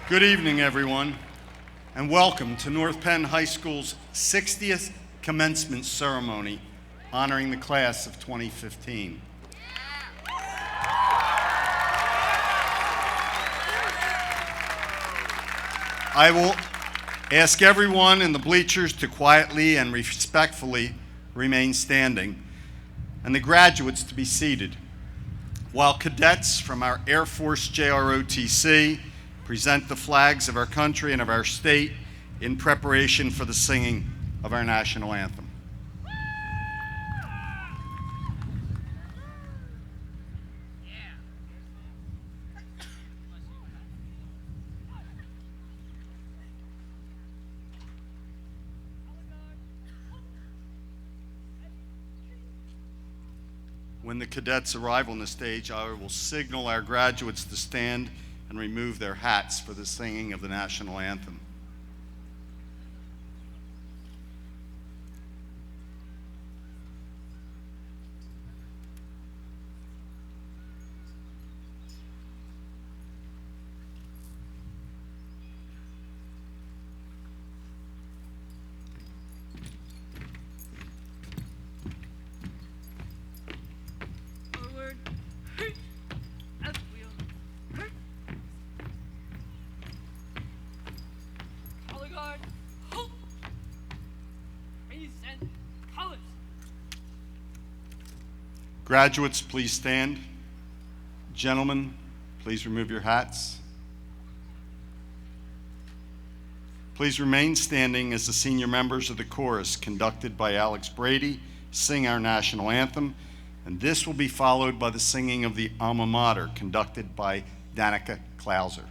Good evening, everyone, and welcome to North Penn High School's 60th commencement ceremony honoring the class of 2015. I will ask everyone in the bleachers to quietly and respectfully remain standing, and the graduates to be seated, while cadets from our Air Force JROTC present the flags of our country and of our state in preparation for the singing of our national anthem. When the cadets arrive on the stage, I will signal our graduates to stand and remove their hats for the singing of the national anthem. Graduates, please stand. Gentlemen, please remove your hats. Please remain standing as the senior members of the chorus, conducted by Alex Brady, sing our national anthem, and this will be followed by the singing of the alma mater, conducted by Danica Klauser.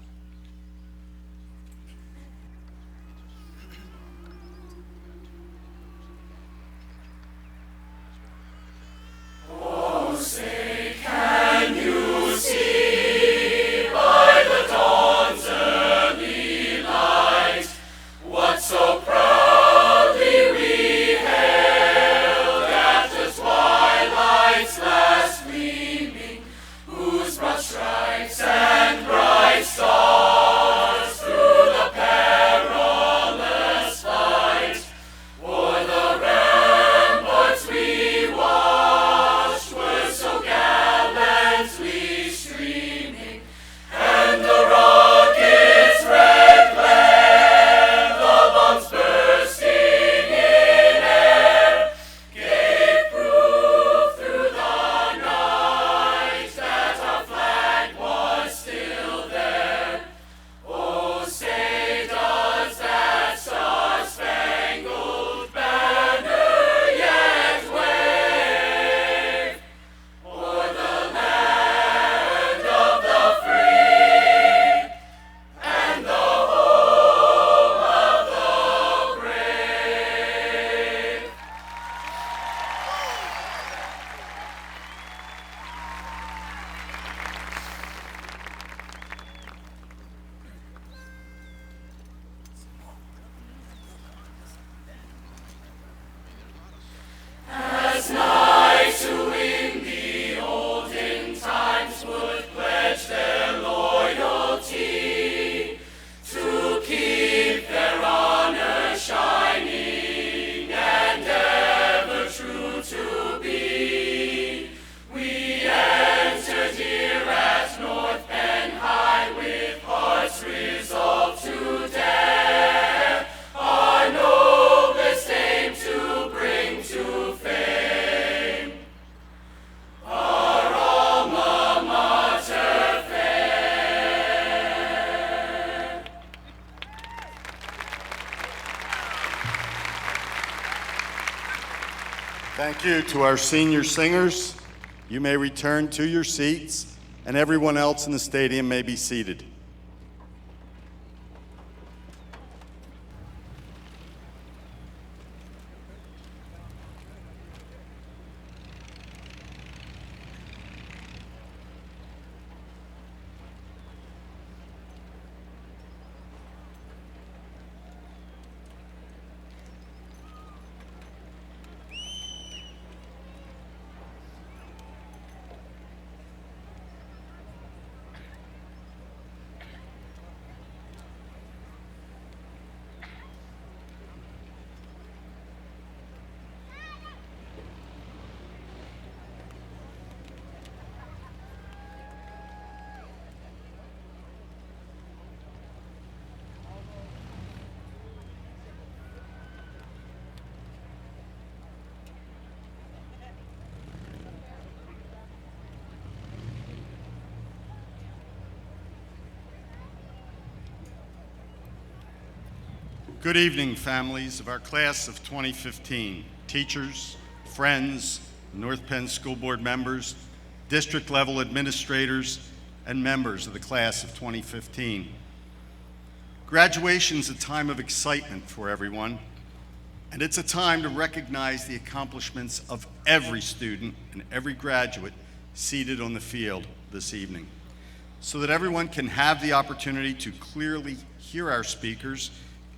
Thank you to our senior singers. You may return to your seats, and everyone else in the stadium may be seated. Good evening, families of our class of 2015, teachers, friends, North Penn School Board members, district level administrators, and members of the class of 2015. Graduation is a time of excitement for everyone, and it's a time to recognize the accomplishments of every student and every graduate seated on the field this evening. So that everyone can have the opportunity to clearly hear our speakers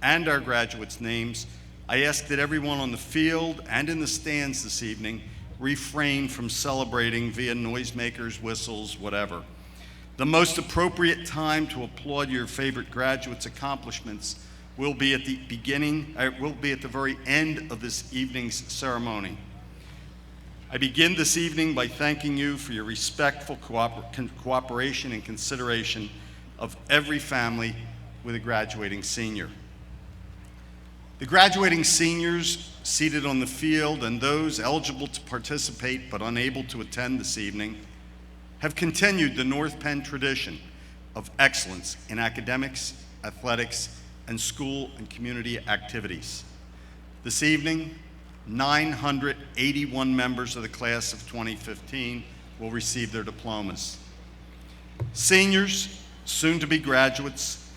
and our graduates' names, I ask that everyone on the field and in the stands this evening refrain from celebrating via noisemakers, whistles, whatever. The most appropriate time to applaud your favorite graduates' accomplishments will be at the very end of this evening's ceremony. I begin this evening by thanking you for your respectful cooperation and consideration of every family with a graduating senior. The graduating seniors seated on the field and those eligible to participate but unable to attend this evening have continued the North Penn tradition of excellence in academics, athletics, and school and community activities. This evening, 981 members of the class of 2015 will receive their diplomas. Seniors, soon to be graduates,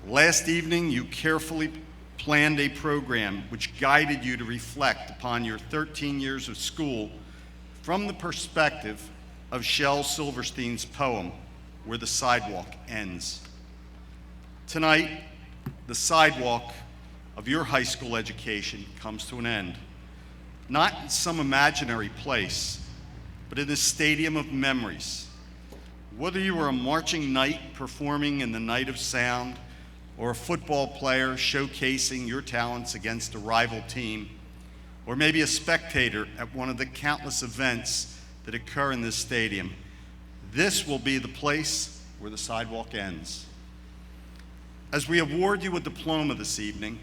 last evening you carefully planned a program which guided you to reflect upon your 13 years of school from the perspective of Shel Silverstein's poem, Where the Sidewalk Ends. Tonight, the sidewalk of your high school education comes to an end. Not in some imaginary place, but in the stadium of memories. Whether you were a marching knight performing in the Night of Sound, or a football player showcasing your talents against a rival team, or maybe a spectator at one of the countless events that occur in this stadium, this will be the place where the sidewalk ends. As we award you a diploma this evening,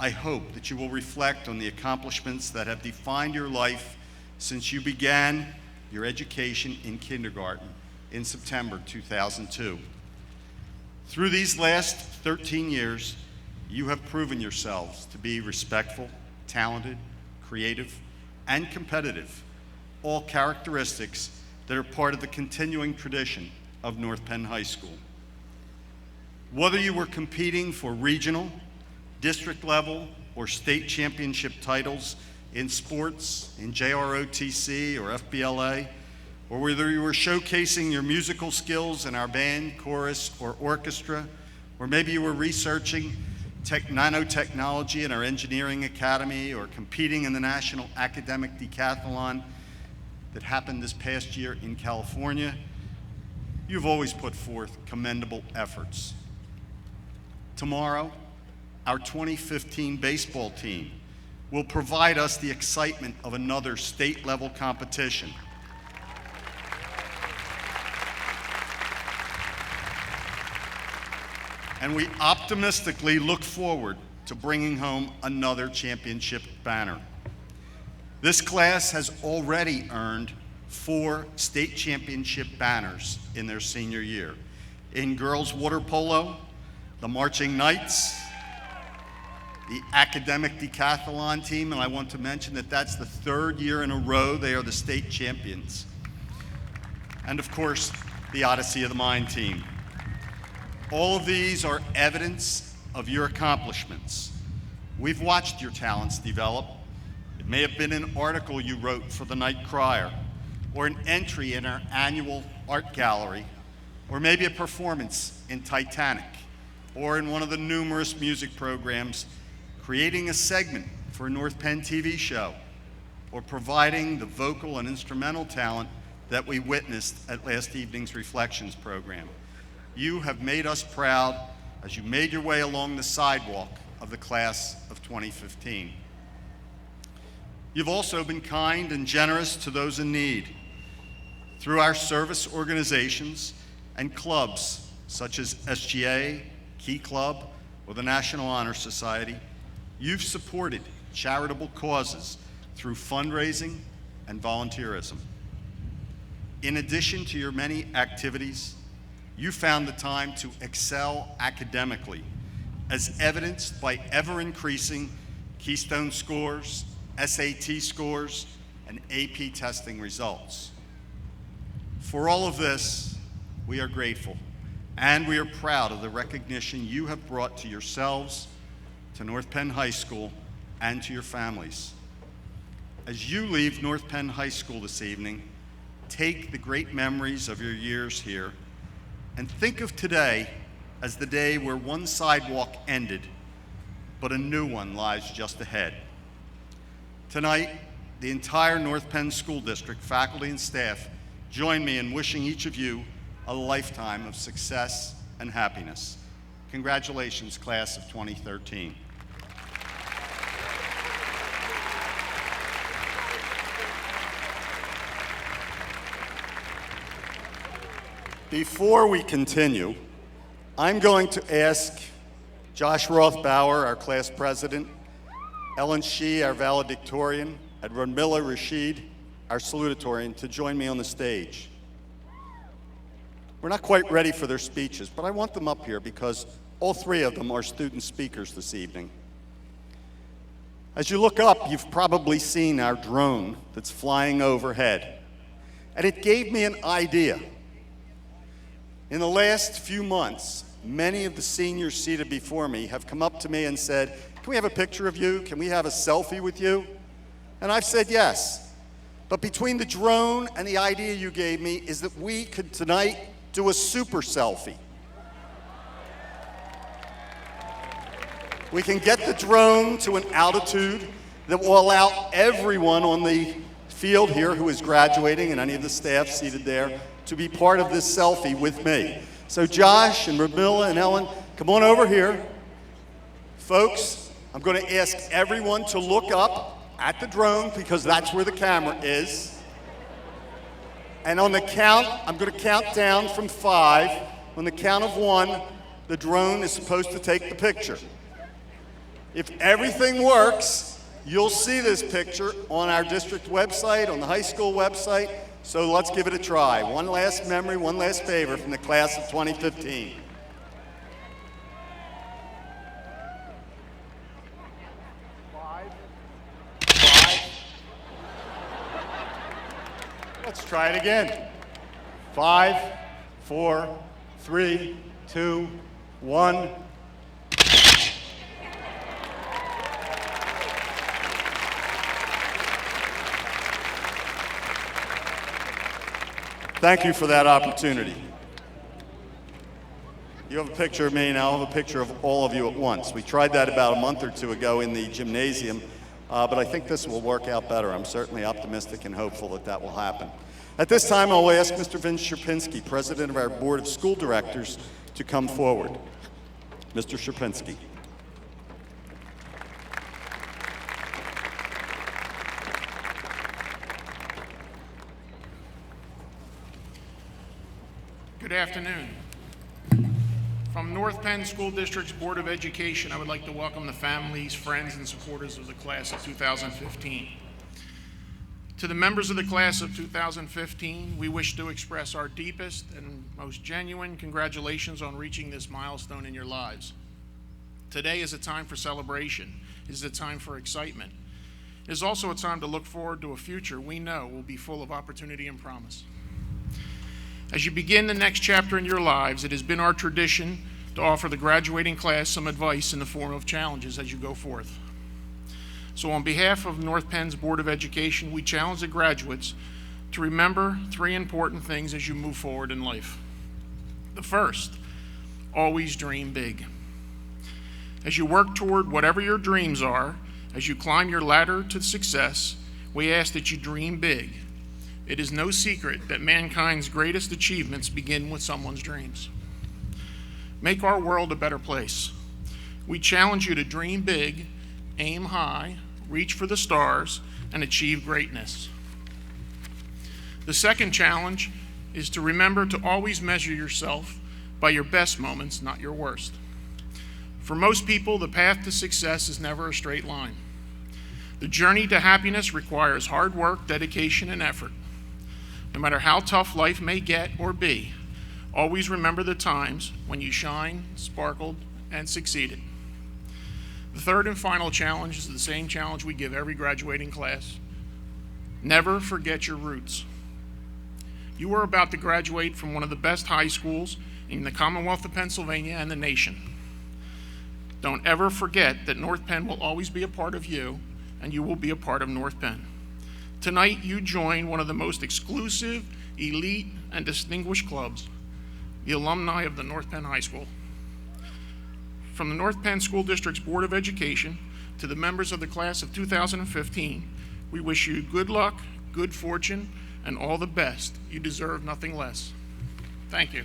I hope that you will reflect on the accomplishments that have defined your life since you began your education in kindergarten in September 2002. Through these last 13 years, you have proven yourselves to be respectful, talented, creative, and competitive, all characteristics that are part of the continuing tradition of North Penn High School. Whether you were competing for regional, district level, or state championship titles in sports, in JROTC or FBLA, or whether you were showcasing your musical skills in our band, chorus, or orchestra, or maybe you were researching nanotechnology in our engineering academy, or competing in the National Academic Decathlon that happened this past year in California, you've always put forth commendable efforts. Tomorrow, our 2015 baseball team will provide us the excitement of another state-level competition. And we optimistically look forward to bringing home another championship banner. This class has already earned 4 state championship banners in their senior year. In girls water polo, the Marching Knights, the academic decathlon team, and I want to mention that that's the 3rd year in a row they are the state champions. And of course, the Odyssey of the Mind team. All of these are evidence of your accomplishments. We've watched your talents develop. It may have been an article you wrote for the Night Crier, or an entry in our annual art gallery, or maybe a performance in Titanic, or in one of the numerous music programs, creating a segment for a North Penn TV show, or providing the vocal and instrumental talent that we witnessed at last evening's Reflections program. You have made us proud as you made your way along the sidewalk of the class of 2015. You've also been kind and generous to those in need. Through our service organizations and clubs such as SGA, Key Club, or the National Honor Society, you've supported charitable causes through fundraising and volunteerism. In addition to your many activities, you found the time to excel academically as evidenced by ever-increasing Keystone scores, SAT scores, and AP testing results. For all of this, we are grateful, and we are proud of the recognition you have brought to yourselves, to North Penn High School, and to your families. As you leave North Penn High School this evening, take the great memories of your years here and think of today as the day where one sidewalk ended, but a new one lies just ahead. Tonight, the entire North Penn School District, faculty and staff, join me in wishing each of you a lifetime of success and happiness. Congratulations, class of 2013. Before we continue, I'm going to ask Josh Rothbauer, our class president, Ellen Shee, our valedictorian, and Radmila Rashid, our salutatorian, to join me on the stage. We're not quite ready for their speeches, but I want them up here because all three of them are student speakers this evening. As you look up, you've probably seen our drone that's flying overhead, and it gave me an idea. In the last few months, many of the seniors seated before me have come up to me and said, "Can we have a picture of you? Can we have a selfie with you?" And I've said yes. But between the drone and the idea you gave me is that we could tonight do a super selfie. We can get the drone to an altitude that will allow everyone on the field here who is graduating and any of the staff seated there to be part of this selfie with me. So Josh and Radmila and Ellen, come on over here. Folks, I'm going to ask everyone to look up at the drone because that's where the camera is. And on the count, I'm going to count down from 5. On the count of 1, the drone is supposed to take the picture. If everything works, you'll see this picture on our district website, on the high school website. So let's give it a try. One last memory, one last favor from the class of 2015. Five. Let's try it again. 5, 4, 3, 2, 1. Thank you for that opportunity. You have a picture of me, now I'll have a picture of all of you at once. We tried that about a month or two ago in the gymnasium, but I think this will work out better. I'm certainly optimistic and hopeful that that will happen. At this time, I'll ask Mr. Vince Sierpinski, President of our Board of School Directors, to come forward. Mr. Sierpinski. Good afternoon. From North Penn School District's Board of Education, I would like to welcome the families, friends, and supporters of the class of 2015. To the members of the class of 2015, we wish to express our deepest and most genuine congratulations on reaching this milestone in your lives. Today is a time for celebration. It is a time for excitement. It is also a time to look forward to a future we know will be full of opportunity and promise. As you begin the next chapter in your lives, it has been our tradition to offer the graduating class some advice in the form of challenges as you go forth. So on behalf of North Penn's Board of Education, we challenge the graduates to remember 3 important things as you move forward in life. The first, always dream big. As you work toward whatever your dreams are, as you climb your ladder to success, we ask that you dream big. It is no secret that mankind's greatest achievements begin with someone's dreams. Make our world a better place. We challenge you to dream big, aim high, reach for the stars, and achieve greatness. The second challenge is to remember to always measure yourself by your best moments, not your worst. For most people, the path to success is never a straight line. The journey to happiness requires hard work, dedication, and effort. No matter how tough life may get or be, always remember the times when you shined, sparkled, and succeeded. The third and final challenge is the same challenge we give every graduating class. Never forget your roots. You are about to graduate from one of the best high schools in the Commonwealth of Pennsylvania and the nation. Don't ever forget that North Penn will always be a part of you, and you will be a part of North Penn. Tonight, you join one of the most exclusive, elite, and distinguished clubs, the alumni of the North Penn High School. From the North Penn School District's Board of Education to the members of the class of 2015, we wish you good luck, good fortune, and all the best. You deserve nothing less. Thank you.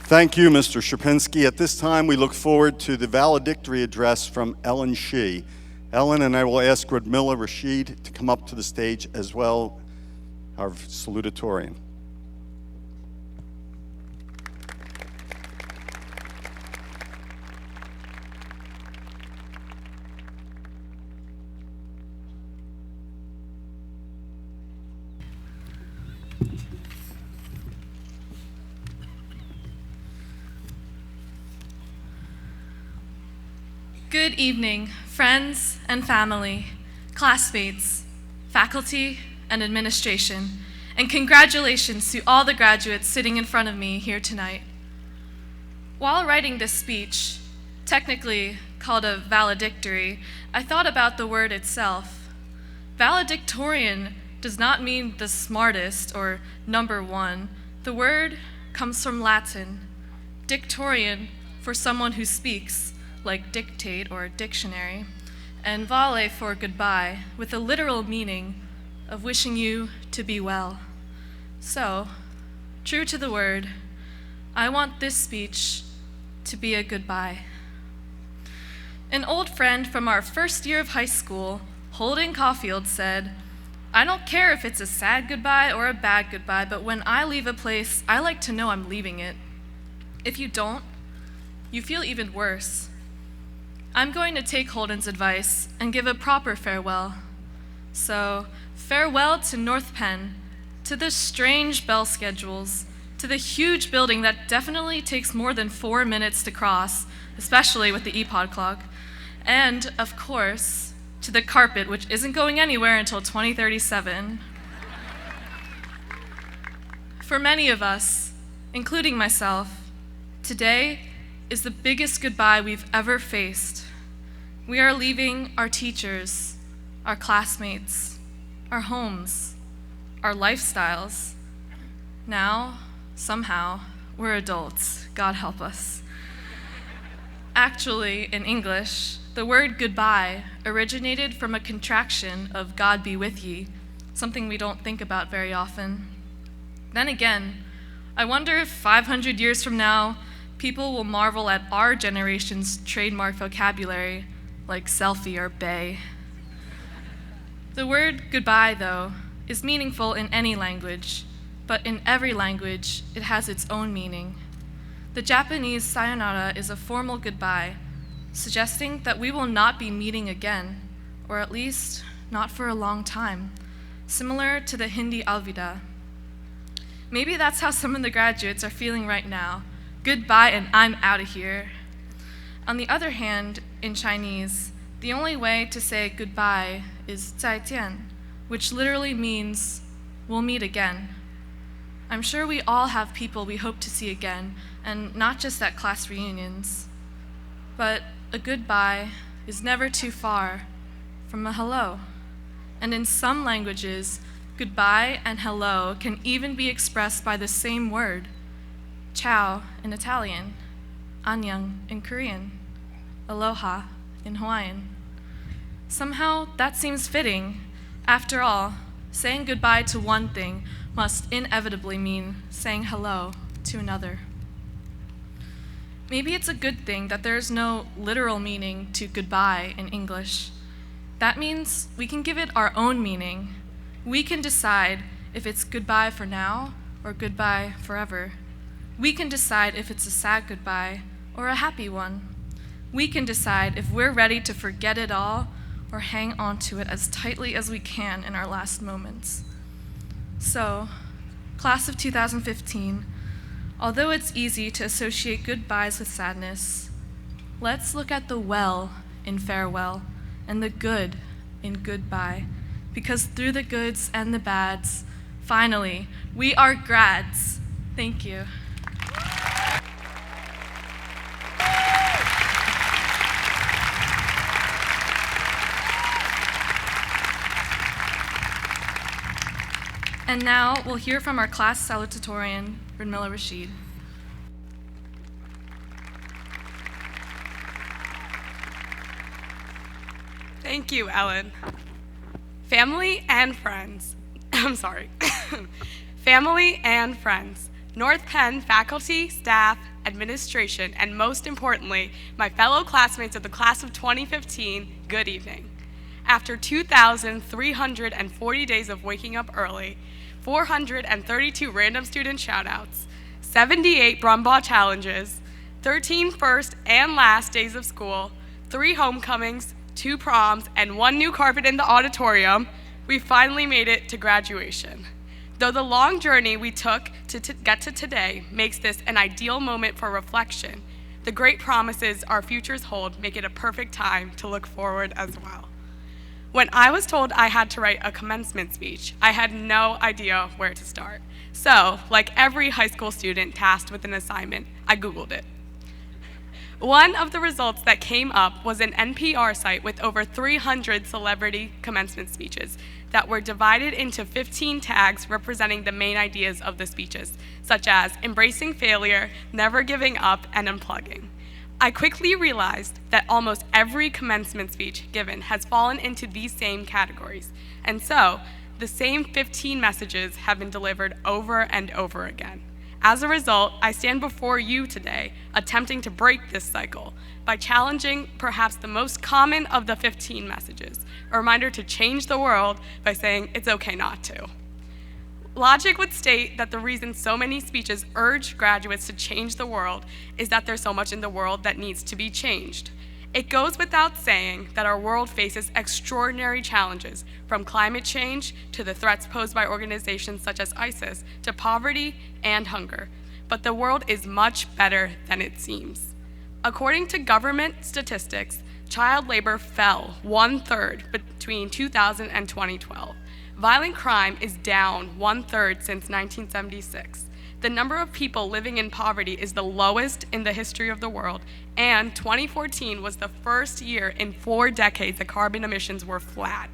Thank you, Mr. Sierpinski. At this time, we look forward to the valedictory address from Ellen Shee. Ellen, and I will ask Radmila Rashid to come up to the stage as well, our salutatorian. Good evening, friends and family, classmates, faculty, and administration, and congratulations to all the graduates sitting in front of me here tonight. While writing this speech, technically called a valedictory, I thought about the word itself. Valedictorian does not mean the smartest or number one. The word comes from Latin, dictorian for someone who speaks, like dictate or dictionary, and vale for goodbye, with a literal meaning of wishing you to be well. So, true to the word, I want this speech to be a goodbye. An old friend from our first year of high school, Holden Caulfield, said, "I don't care if it's a sad goodbye or a bad goodbye, but when I leave a place, I like to know I'm leaving it. If you don't, you feel even worse." I'm going to take Holden's advice and give a proper farewell. So, farewell to North Penn, to the strange bell schedules, to the huge building that definitely takes more than 4 minutes to cross, especially with the EPOD clock, and, of course, to the carpet, which isn't going anywhere until 2037. For many of us, including myself, today is the biggest goodbye we've ever faced. We are leaving our teachers, our classmates, our homes, our lifestyles. Now, somehow, we're adults. God help us. Actually, in English, the word goodbye originated from a contraction of God be with ye, something we don't think about very often. Then again, I wonder if 500 years from now, people will marvel at our generation's trademark vocabulary, like selfie or bae. The word goodbye, though, is meaningful in any language, but in every language, it has its own meaning. The Japanese sayonara is a formal goodbye, suggesting that we will not be meeting again, or at least not for a long time, similar to the Hindi alvida. Maybe that's how some of the graduates are feeling right now. Goodbye and I'm out of here. On the other hand, in Chinese, the only way to say goodbye is 再见, which literally means we'll meet again. I'm sure we all have people we hope to see again, and not just at class reunions. But a goodbye is never too far from a hello. And in some languages, goodbye and hello can even be expressed by the same word. Ciao in Italian, annyeong in Korean, aloha in Hawaiian. Somehow that seems fitting. After all, saying goodbye to one thing must inevitably mean saying hello to another. Maybe it's a good thing that there is no literal meaning to goodbye in English. That means we can give it our own meaning. We can decide if it's goodbye for now or goodbye forever. We can decide if it's a sad goodbye or a happy one. We can decide if we're ready to forget it all or hang on to it as tightly as we can in our last moments. So, class of 2015, Although it's easy to associate goodbyes with sadness, let's look at the well in farewell and the good in goodbye, because through the goods and the bads, finally, we are grads. Thank you. And now we'll hear from our class salutatorian, Radmila Rashid. Thank you, Ellen. Family and friends, family and friends, North Penn faculty, staff, administration, and most importantly, my fellow classmates of the class of 2015, good evening. After 2,340 days of waking up early, 432 random student shoutouts, 78 Brumbaugh challenges, 13 first and last days of school, 3 homecomings, 2 proms, and 1 new carpet in the auditorium, we finally made it to graduation. Though the long journey we took to get to today makes this an ideal moment for reflection, the great promises our futures hold make it a perfect time to look forward as well. When I was told I had to write a commencement speech, I had no idea where to start. So, like every high school student tasked with an assignment, I Googled it. One of the results that came up was an NPR site with over 300 celebrity commencement speeches that were divided into 15 tags representing the main ideas of the speeches, such as embracing failure, never giving up, and unplugging. I quickly realized that almost every commencement speech given has fallen into these same categories, and so the same 15 messages have been delivered over and over again. As a result, I stand before you today attempting to break this cycle by challenging perhaps the most common of the 15 messages, a reminder to change the world by saying it's okay not to. Logic would state that the reason so many speeches urge graduates to change the world is that there's so much in the world that needs to be changed. It goes without saying that our world faces extraordinary challenges, from climate change to the threats posed by organizations such as ISIS to poverty and hunger. But the world is much better than it seems. According to government statistics, child labor fell 1/3 between 2000 and 2012. Violent crime is down 1/3 since 1976. The number of people living in poverty is the lowest in the history of the world, and 2014 was the first year in 4 decades that carbon emissions were flat.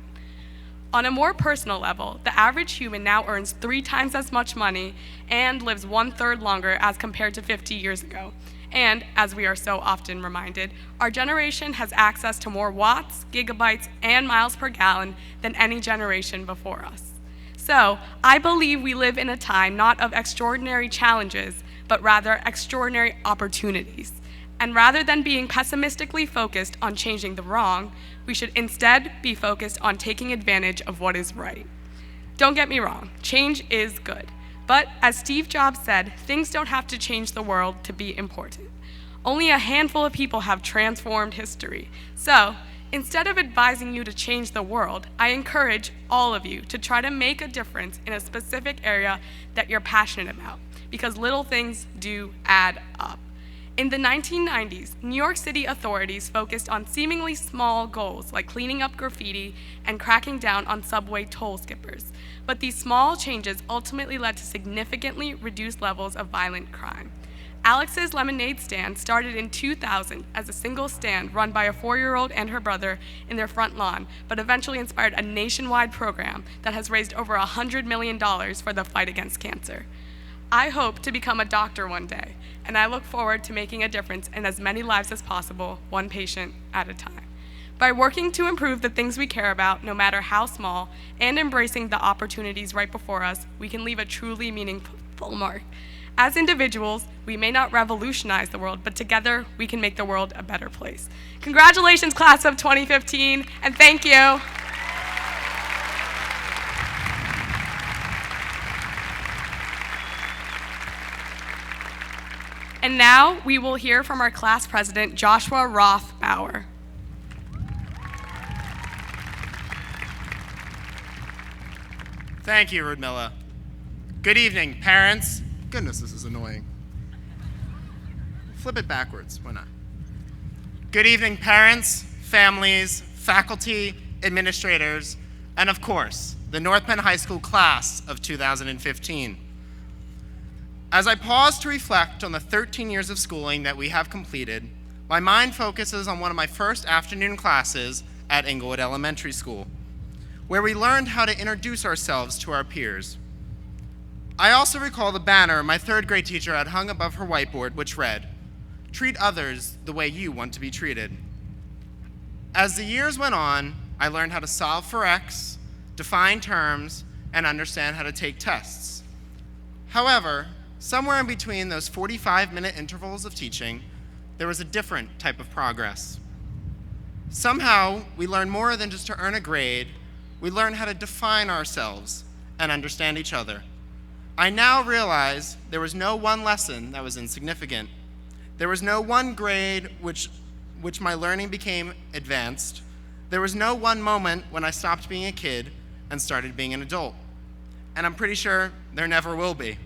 On a more personal level, the average human now earns 3 times as much money and lives 1/3 longer as compared to 50 years ago. And, as we are so often reminded, our generation has access to more watts, gigabytes, and miles per gallon than any generation before us. So, I believe we live in a time not of extraordinary challenges, but rather extraordinary opportunities. And rather than being pessimistically focused on changing the wrong, we should instead be focused on taking advantage of what is right. Don't get me wrong, change is good. But as Steve Jobs said, things don't have to change the world to be important. Only a handful of people have transformed history. So, instead of advising you to change the world, I encourage all of you to try to make a difference in a specific area that you're passionate about, because little things do add up. In the 1990s, New York City authorities focused on seemingly small goals like cleaning up graffiti and cracking down on subway toll skippers. But these small changes ultimately led to significantly reduced levels of violent crime. Alex's Lemonade Stand started in 2000 as a single stand run by a 4-year-old and her brother in their front lawn, but eventually inspired a nationwide program that has raised over $100 million for the fight against cancer. I hope to become a doctor one day, and I look forward to making a difference in as many lives as possible, one patient at a time. By working to improve the things we care about, no matter how small, and embracing the opportunities right before us, we can leave a truly meaningful mark. As individuals, we may not revolutionize the world, but together we can make the world a better place. Congratulations, class of 2015, and thank you. And now we will hear from our class president, Joshua Rothbauer. Thank you, Radmila. Good evening, parents. Goodness, this is annoying. flip it backwards, why not? Good evening, parents, families, faculty, administrators, and of course, the North Penn High School class of 2015. As I pause to reflect on the 13 years of schooling that we have completed, my mind focuses on one of my first afternoon classes at Inglewood Elementary School, where we learned how to introduce ourselves to our peers. I also recall the banner my third grade teacher had hung above her whiteboard, which read, "Treat others the way you want to be treated." As the years went on, I learned how to solve for X, define terms, and understand how to take tests. However, somewhere in between those 45-minute intervals of teaching, there was a different type of progress. Somehow, we learned more than just to earn a grade. We learned how to define ourselves and understand each other. I now realize there was no one lesson that was insignificant. There was no one grade which my learning became advanced. There was no one moment when I stopped being a kid and started being an adult. And I'm pretty sure there never will be.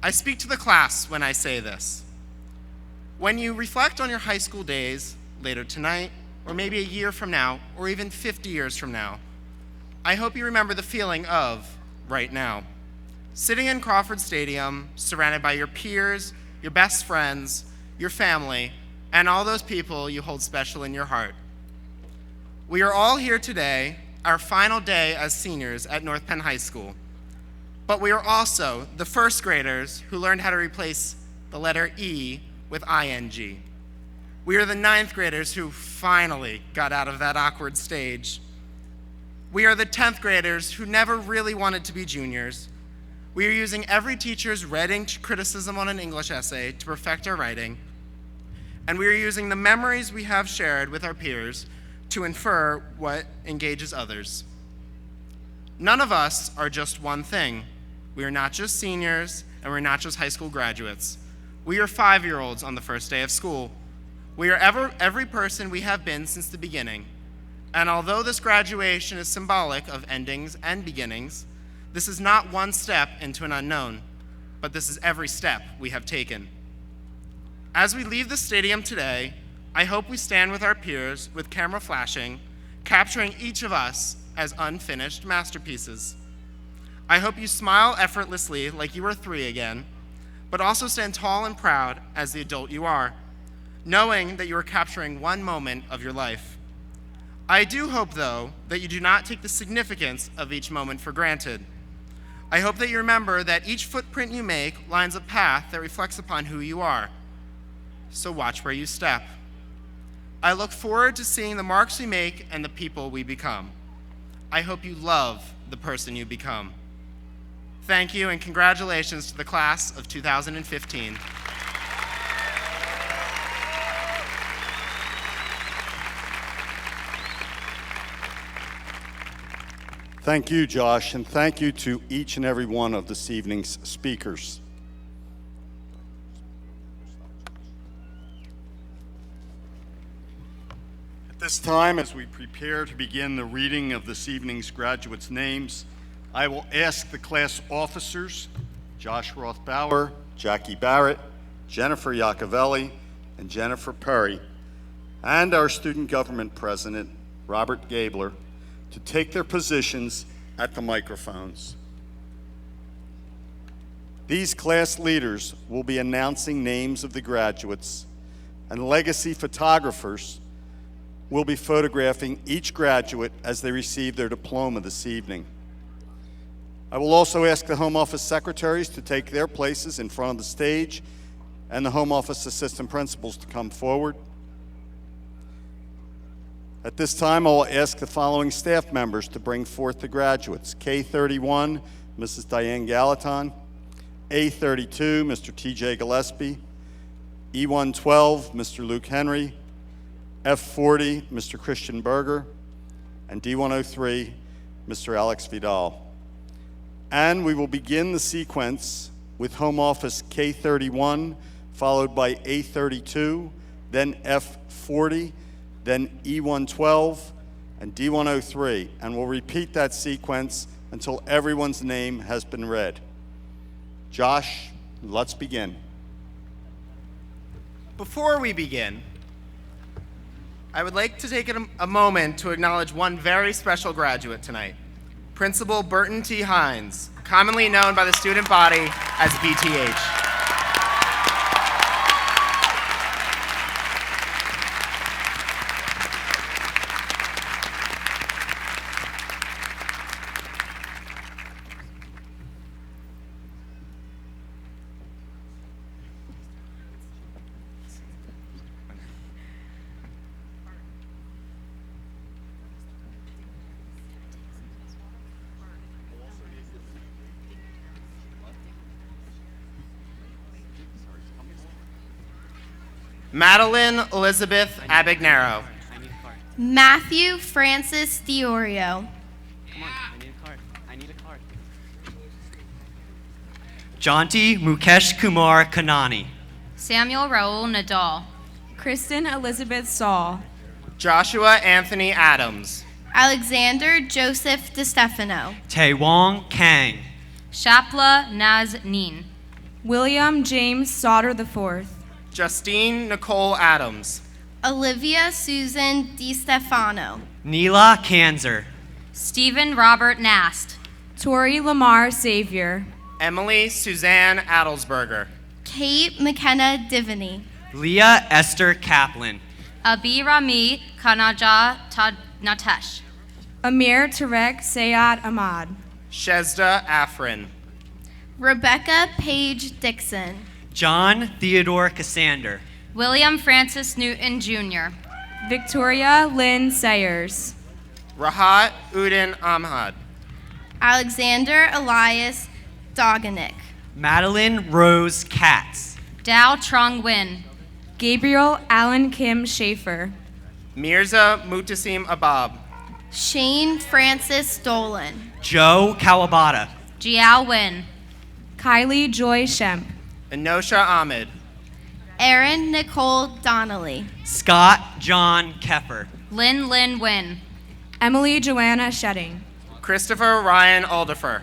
I speak to the class when I say this. When you reflect on your high school days later tonight, or maybe a year from now, or even 50 years from now, I hope you remember the feeling of right now. Sitting in Crawford Stadium, surrounded by your peers, your best friends, your family, and all those people you hold special in your heart. We are all here today, our final day as seniors at North Penn High School. But we are also the first graders who learned how to replace the letter E with ing. We are the ninth graders who finally got out of that awkward stage. We are the 10th graders who never really wanted to be juniors. We are using every teacher's reading criticism on an English essay to perfect our writing. And we are using the memories we have shared with our peers to infer what engages others. None of us are just one thing. We are not just seniors, and we're not just high school graduates. We are 5-year-olds on the first day of school. We are every person we have been since the beginning. And although this graduation is symbolic of endings and beginnings, this is not one step into an unknown, but this is every step we have taken. As we leave the stadium today, I hope we stand with our peers with camera flashing, capturing each of us as unfinished masterpieces. I hope you smile effortlessly like you are 3 again, but also stand tall and proud as the adult you are, knowing that you are capturing one moment of your life. I do hope, though, that you do not take the significance of each moment for granted. I hope that you remember that each footprint you make lines a path that reflects upon who you are. So watch where you step. I look forward to seeing the marks we make and the people we become. I hope you love the person you become. Thank you and congratulations to the class of 2015. Thank you, Josh, and thank you to each and every one of this evening's speakers. At this time, as we prepare to begin the reading of this evening's graduates' names, I will ask the class officers, Josh Rothbauer, Jackie Barrett, Jennifer Iacovelli, and Jennifer Perry, and our student government president, Robert Gabler, to take their positions at the microphones. These class leaders will be announcing names of the graduates, and legacy photographers will be photographing each graduate as they receive their diploma this evening. I will also ask the Home Office secretaries to take their places in front of the stage and the Home Office assistant principals to come forward. At this time, I will ask the following staff members to bring forth the graduates. K31, Mrs. Diane Gallaton. A32, Mr. TJ Gillespie. E112, Mr. Luke Henry. F40, Mr. Christian Berger. And D103, Mr. Alex Vidal. And we will begin the sequence with Home Office K31, followed by A32, then F40, then E112, and D103, and we'll repeat that sequence until everyone's name has been read. Josh, let's begin. Before we begin, I would like to take a moment to acknowledge one very special graduate tonight, Principal Burton T. Hines, commonly known by the student body as BTH. Madeline Elizabeth Abagnaro. Matthew Francis Diorio. Come on, I need a card. Janti Mukesh Kumar Kanani. Samuel Raul Nadal. Kristen Elizabeth Saul. Joshua Anthony Adams. Alexander Joseph DeStefano. Taewong Kang. Shapla Naz Nin. William James Sauter IV. Justine Nicole Adams. Olivia Susan DiStefano. Neela Kanzer. Stephen Robert Nast. Tori Lamar Savior. Emily Suzanne Adelsberger. Kate McKenna Divany. Leah Esther Kaplan. Abi Rami Kanaja Natesh. Amir Tarek Sayad Ahmad. Shezda Afrin. Rebecca Page Dixon. John Theodore Cassander. William Francis Newton Jr. Victoria Lynn Sayers. Rahat Udin Ahmad. Alexander Elias Doganick. Madeline Rose Katz. Dao Trong Win. Gabriel Allen Kim Schaefer. Mirza Mutasim Abab. Shane Francis Dolan. Joe Kawabata. Jiao Win. Kylie Joy Shemp. Enosha Ahmed. Erin Nicole Donnelly. Scott John Keffer. Lin Lin Win. Emily Joanna Shedding. Christopher Ryan Aldifer.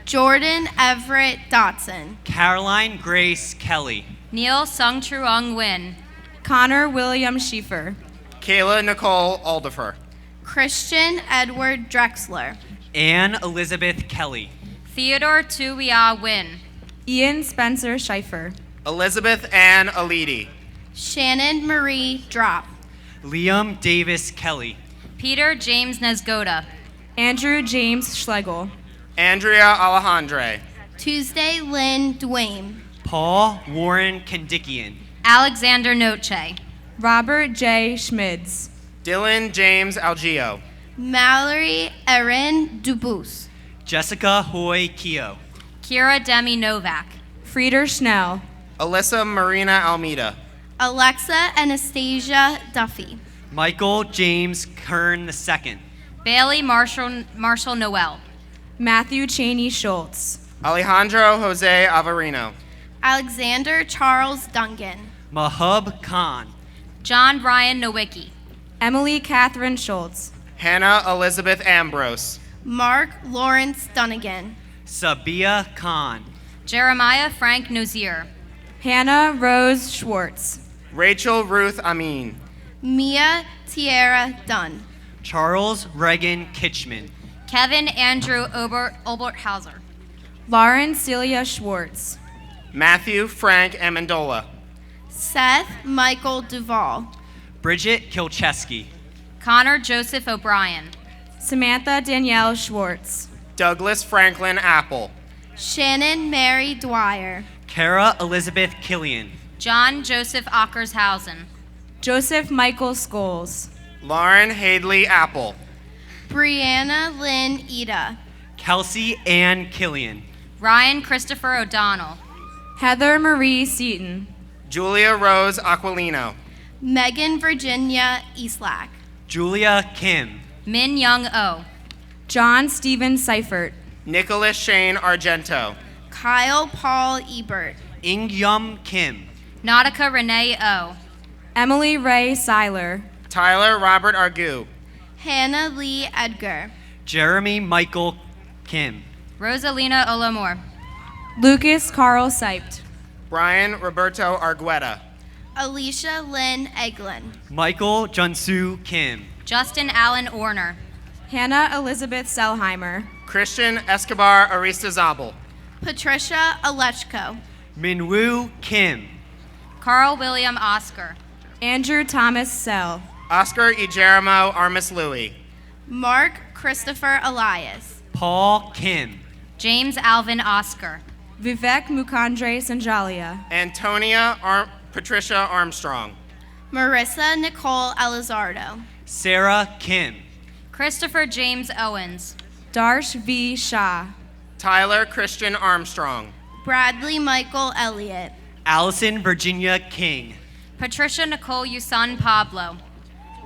Jordan Everett Dotson. Caroline Grace Kelly. Neil Sung Truong Win. Connor William Schieffer. Kayla Nicole Aldifer. Christian Edward Drexler. Anne Elizabeth Kelly. Theodore Tuwia Win. Ian Spencer Schieffer. Elizabeth Ann Alidi. Shannon Marie Drop. Liam Davis Kelly. Peter James Nesgoda. Andrew James Schlegel. Andrea Alejandre. Tuesday Lynn Dwayne. Paul Warren Kandikian. Alexander Noche. Robert J. Schmids. Dylan James Algio. Mallory Erin Dubus. Jessica Hoy Keogh. Kira Demi Novak. Frieder Schnell. Alyssa Marina Almeida. Alexa Anastasia Duffy. Michael James Kern II. Bailey Marshall Noel. Matthew Cheney Schultz. Alejandro Jose Averino. Alexander Charles Duncan. Mahub Khan. John Ryan Nowicki. Emily Catherine Schultz. Hannah Elizabeth Ambrose. Mark Lawrence Dunnigan. Sabia Khan. Jeremiah Frank Nozier. Hannah Rose Schwartz. Rachel Ruth Amin. Mia Tierra Dunn. Charles Reagan Kitchman. Kevin Andrew Oberthauser. Lauren Celia Schwartz. Matthew Frank Amendola. Seth Michael Duvall. Bridget Kilcheski. Connor Joseph O'Brien. Samantha Danielle Schwartz. Douglas Franklin Apple. Shannon Mary Dwyer. Kara Elizabeth Killian. John Joseph Ockershausen. Joseph Michael Scholes. Lauren Hadley Apple. Brianna Lynn Ida. Kelsey Ann Killian. Ryan Christopher O'Donnell. Heather Marie Seaton. Julia Rose Aquilino. Megan Virginia Eastlack. Julia Kim. Min Young O. John Stephen Seifert. Nicholas Shane Argento. Kyle Paul Ebert. Ingyum Kim. Nautica Renee O. Emily Ray Seiler. Tyler Robert Argu. Hannah Lee Edgar. Jeremy Michael Kim. Rosalina Olomore. Lucas Carl Seipt. Brian Roberto Argueta. Alicia Lynn Eglin. Michael Junsu Kim. Justin Allen Orner. Hannah Elizabeth Selheimer. Christian Escobar Aristizabal. Patricia Alechko. Minwoo Kim. Carl William Oscar. Andrew Thomas Sell. Oscar Ijerimo Armis Louis. Mark Christopher Elias. Paul Kim. James Alvin Oscar. Vivek Mukandre Sanjalia. Antonia Patricia Armstrong. Marissa Nicole Elizardo. Sarah Kim. Christopher James Owens. Darsh V. Shah. Tyler Christian Armstrong. Bradley Michael Elliott. Allison Virginia King. Patricia Nicole Yusan Pablo.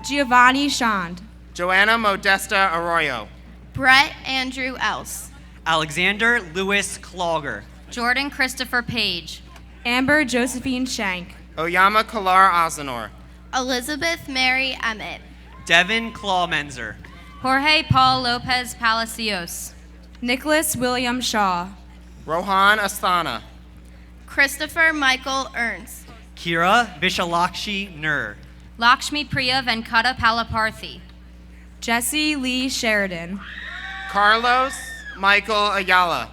Giovanni Shand. Joanna Modesta Arroyo. Brett Andrew Else. Alexander Lewis Clogger. Jordan Christopher Page. Amber Josephine Shank. Oyama Kalar Ozenor. Elizabeth Mary Emmett. Devin Clawmenzer. Jorge Paul Lopez Palacios. Nicholas William Shaw. Rohan Asthana. Christopher Michael Ernst. Kira Vishalakshi Nur. Lakshmi Priya Venkata Palaparthi. Jesse Lee Sheridan. Carlos Michael Ayala.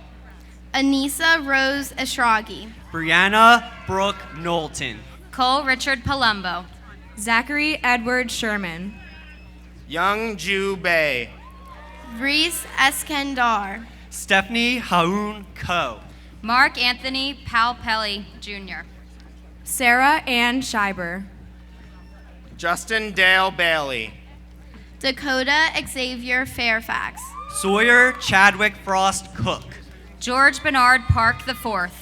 Anissa Rose Eshragi. Brianna Brooke Knowlton. Cole Richard Palumbo. Zachary Edward Sherman. Young Ju Bay. Reese Eskandar. Stephanie Haun Ko. Mark Anthony Palpelli Jr. Sarah Ann Scheiber. Justin Dale Bailey. Dakota Xavier Fairfax. Sawyer Chadwick Frost Cook. George Bernard Park IV.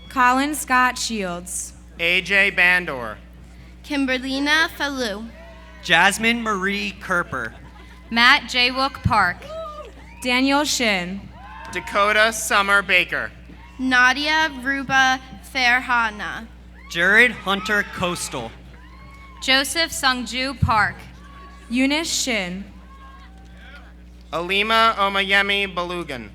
Colin Scott Shields. AJ Bandor. Kimberlina Falou. Jasmine Marie Kerper. Matt Jaywook Park. Daniel Shin. Dakota Summer Baker. Nadia Ruba Farhana. Jared Hunter Coastal. Joseph Sungju Park. Eunice Shin. Alima Omayemi Belugan.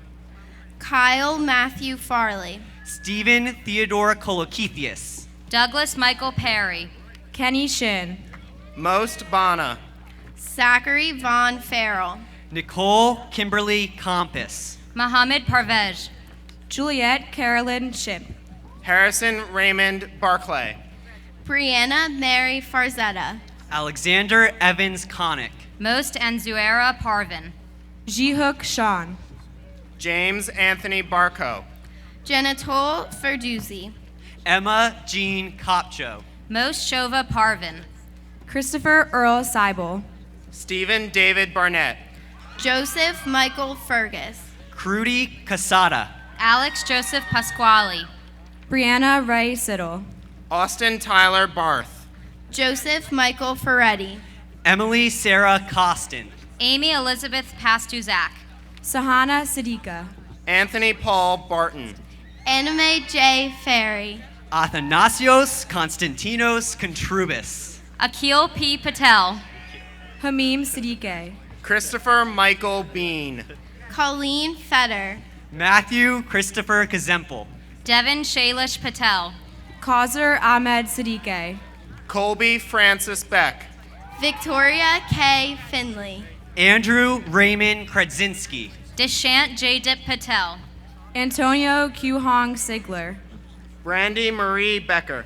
Kyle Matthew Farley. Stephen Theodore Kolokithius. Douglas Michael Perry. Kenny Shin. Most Bana. Zachary Vaughn Farrell. Nicole Kimberly Compass. Mohammed Parvez. Juliet Carolyn Shimp. Harrison Raymond Barclay. Brianna Mary Farzetta. Alexander Evans Connick. Most Anzuera Parvin. Jihook Sean. James Anthony Barco. Genitol Ferduzi. Emma Jean Kopcho. Most Shova Parvin. Christopher Earl Seibel. Stephen David Barnett. Joseph Michael Fergus. Crudy Casada. Alex Joseph Pasquale. Brianna Ray Siddle. Austin Tyler Barth. Joseph Michael Ferretti. Emily Sarah Costin. Amy Elizabeth Pastuzak. Sahana Siddiqa. Anthony Paul Barton. Anime J. Ferry. Athanasios Konstantinos Contrubis. Akil P. Patel. Hamim Siddiqui. Christopher Michael Bean. Colleen Fetter. Matthew Christopher Kazempel. Devin Shailesh Patel. Kauser Ahmed Siddiqui. Colby Francis Beck. Victoria K. Finley. Andrew Raymond Kredzinski. Dishant J. Dip Patel. Antonio Q. Hong Sigler. Brandy Marie Becker.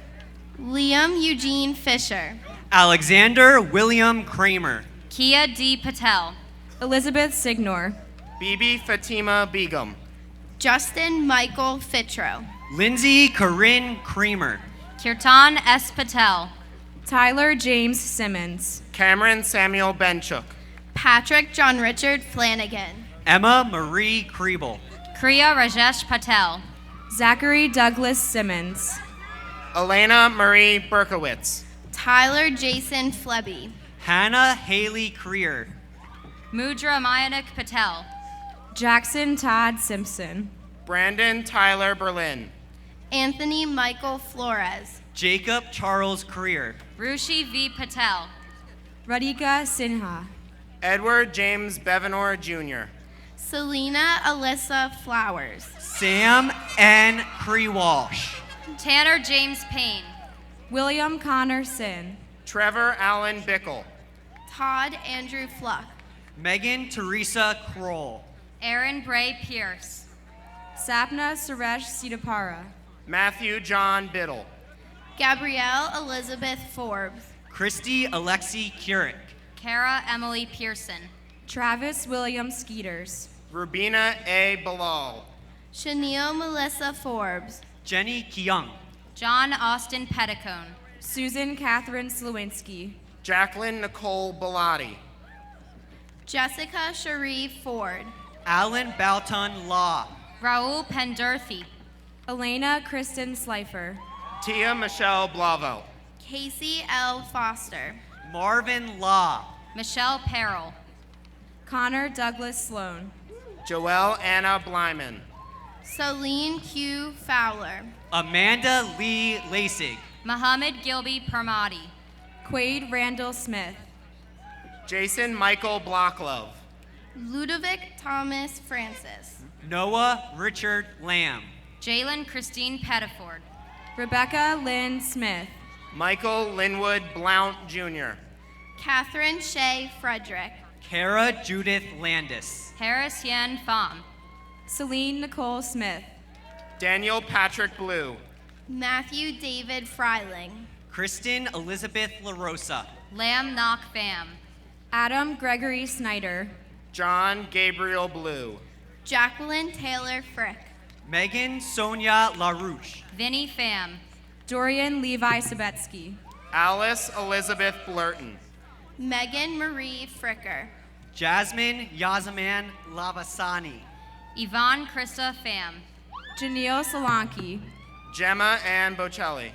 Liam Eugene Fisher. Alexander William Kramer. Kia D. Patel. Elizabeth Signor. Bibi Fatima Begum. Justin Michael Fitro. Lindsay Corinne Creamer. Kirtan S. Patel. Tyler James Simmons. Cameron Samuel Benchuk. Patrick John Richard Flanagan. Emma Marie Kriebel. Kriya Rajesh Patel. Zachary Douglas Simmons. Elena Marie Berkowitz. Tyler Jason Flebby. Hannah Haley Creer. Mudra Mayanik Patel. Jackson Todd Simpson. Brandon Tyler Berlin. Anthony Michael Flores. Jacob Charles Creer. Rushi V. Patel. Radhika Sinha. Edward James Bevanor Jr. Selena Alyssa Flowers. Sam N. Creewalsh. Tanner James Payne. William Connor Sin. Trevor Allen Bickle. Todd Andrew Fluck. Megan Teresa Kroll. Aaron Bray Pierce. Sapna Suresh Sitapara. Matthew John Biddle. Gabrielle Elizabeth Forbes. Christy Alexi Keurig. Kara Emily Pearson. Travis William Skeeters. Rubina A. Bilal. Chanel Melissa Forbes. Jenny Kyung. John Austin Petticone. Susan Catherine Slowinski. Jacqueline Nicole Bellotti. Jessica Cherie Ford. Alan Bouton Law. Raul Pendurthi. Elena Kristen Slifer. Tia Michelle Blavo. Casey L. Foster. Marvin Law. Michelle Perrell. Connor Douglas Sloan. Joelle Anna Blyman. Celine Q. Fowler. Amanda Lee Lasig. Muhammad Gilby Permati. Quade Randall Smith. Jason Michael Blocklove. Ludovic Thomas Francis. Noah Richard Lamb. Jalen Christine Pettiford. Rebecca Lynn Smith. Michael Linwood Blount Jr. Catherine Shea Frederick. Kara Judith Landis. Harris Yen Pham. Celine Nicole Smith. Daniel Patrick Blue. Matthew David Freiling. Kristen Elizabeth LaRosa. Lam Nok Pham. Adam Gregory Snyder. John Gabriel Blue. Jacqueline Taylor Frick. Megan Sonia LaRouche. Vinnie Pham. Dorian Levi Sabetsky. Alice Elizabeth Blurton. Megan Marie Fricker. Jasmine Yazaman Lavasani. Yvonne Krista Pham. Janelle Solanke. Gemma Ann Bocelli.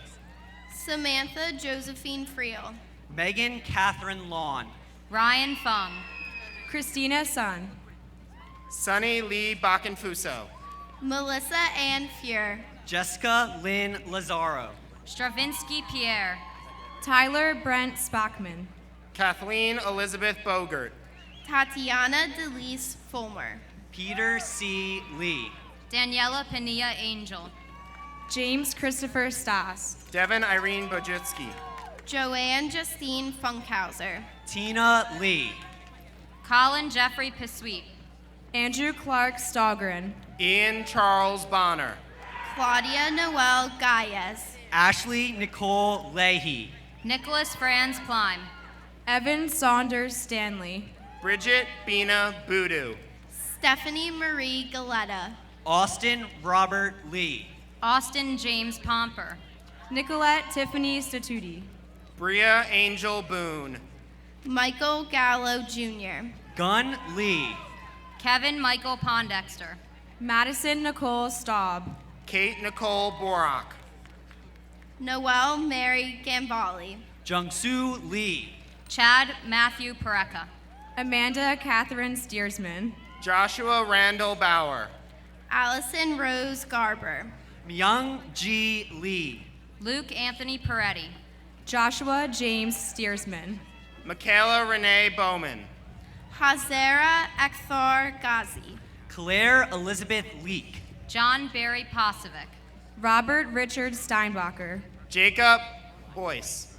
Samantha Josephine Friel. Megan Catherine Lawn. Ryan Fung. Christina Sun. Sunny Lee Bakenfuso. Melissa Ann Fuhr. Jessica Lynn Lazaro. Stravinsky Pierre. Tyler Brent Spackman. Kathleen Elizabeth Bogert. Tatiana Delise Fulmer. Peter C. Lee. Daniela Pania Angel. James Christopher Stas. Devin Irene Bojitsky. Joanne Justine Funkhauser. Tina Lee. Colin Jeffrey Pisuit. Andrew Clark Stahlgren. Ian Charles Bonner. Claudia Noel Galles. Ashley Nicole Leahy. Nicholas Franz Plime. Evan Saunders Stanley. Bridget Bina Boodoo. Stephanie Marie Galetta. Austin Robert Lee. Austin James Pomper. Nicolette Tiffany Statuti. Bria Angel Boone. Michael Gallo Jr. Gunn Lee. Kevin Michael Pondexter. Madison Nicole Staub. Kate Nicole Borak. Noelle Mary Gambali. Jungsu Lee. Chad Matthew Pareca. Amanda Catherine Steersman. Joshua Randall Bauer. Allison Rose Garber. Myung G. Lee. Luke Anthony Peretti. Joshua James Steersman. Michaela Renee Bowman. Hazara Akhtar Ghazi. Claire Elizabeth Leak. John Barry Posovic. Robert Richard Steinbacher. Jacob Boyce.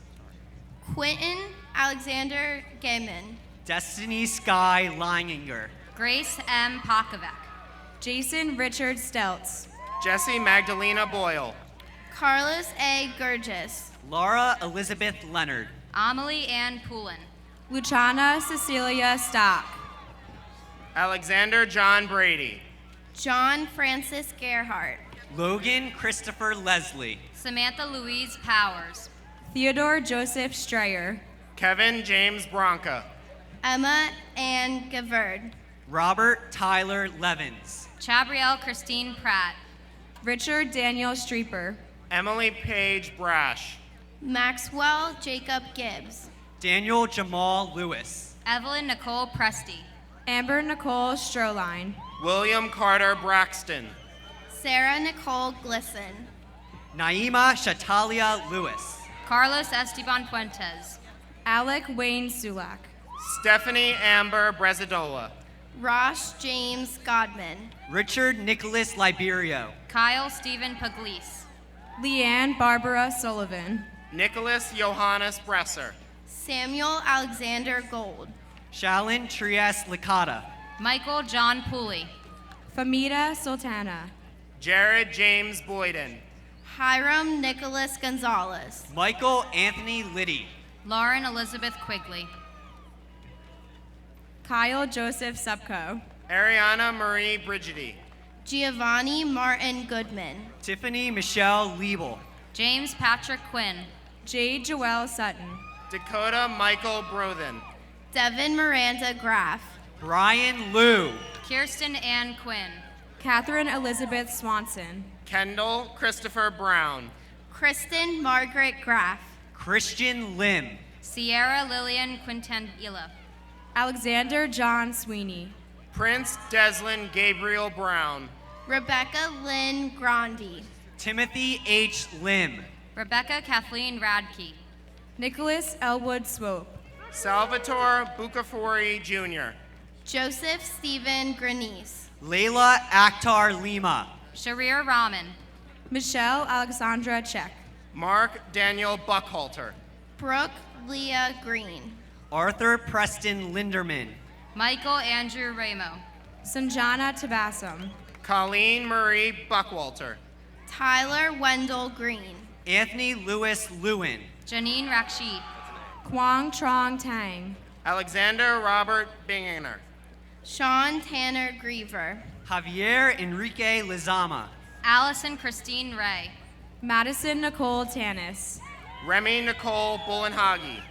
Quentin Alexander Gaiman. Destiny Sky Leininger. Grace M. Pakovic. Jason Richard Steltz. Jesse Magdalena Boyle. Carlos A. Gurgis. Laura Elizabeth Leonard. Amelie Ann Poulin. Luciana Cecilia Stock. Alexander John Brady. John Francis Gerhardt. Logan Christopher Leslie. Samantha Louise Powers. Theodore Joseph Strayer. Kevin James Bronca. Emma Ann Gaverd. Robert Tyler Levins. Chabrielle Christine Pratt. Richard Daniel Streeper. Emily Page Brash. Maxwell Jacob Gibbs. Daniel Jamal Lewis. Evelyn Nicole Presti. Amber Nicole Stroline. William Carter Braxton. Sarah Nicole Glisson. Naima Shatalia Lewis. Carlos Esteban Fuentes. Alec Wayne Sulak. Stephanie Amber Brezidola. Rosh James Godman. Richard Nicholas Liberio. Kyle Stephen Pugliese. Leanne Barbara Sullivan. Nicholas Johannes Bresser. Samuel Alexander Gold. Shalyn Trias Licata. Michael John Pooley. Famida Sultana. Jared James Boyden. Hiram Nicholas Gonzalez. Michael Anthony Liddy. Lauren Elizabeth Quigley. Kyle Joseph Supko. Ariana Marie Brigidi. Giovanni Martin Goodman. Tiffany Michelle Liebel. James Patrick Quinn. Jade Joelle Sutton. Dakota Michael Brothen. Devin Miranda Graff. Brian Liu. Kirsten Ann Quinn. Catherine Elizabeth Swanson. Kendall Christopher Brown. Kristen Margaret Graff. Christian Lim. Sierra Lillian Quintandila. Alexander John Sweeney. Prince Deslin Gabriel Brown. Rebecca Lynn Grandi. Timothy H. Lim. Rebecca Kathleen Radke. Nicholas Elwood Swope. Salvatore Bucafori Jr. Joseph Stephen Grenice. Layla Akhtar Lima. Sharir Rahman. Michelle Alexandra Check. Mark Daniel Buckhalter. Brooke Leah Green. Arthur Preston Linderman. Michael Andrew Ramo. Sanjana Tabassum. Colleen Marie Buckwalter. Tyler Wendell Green. Anthony Lewis Lewin. Janine Rakshid. Kwang Trong Tang. Alexander Robert Bingener. Sean Tanner Griever. Javier Enrique Lizama. Allison Christine Ray. Madison Nicole Tanis. Remy Nicole Bullenhagi.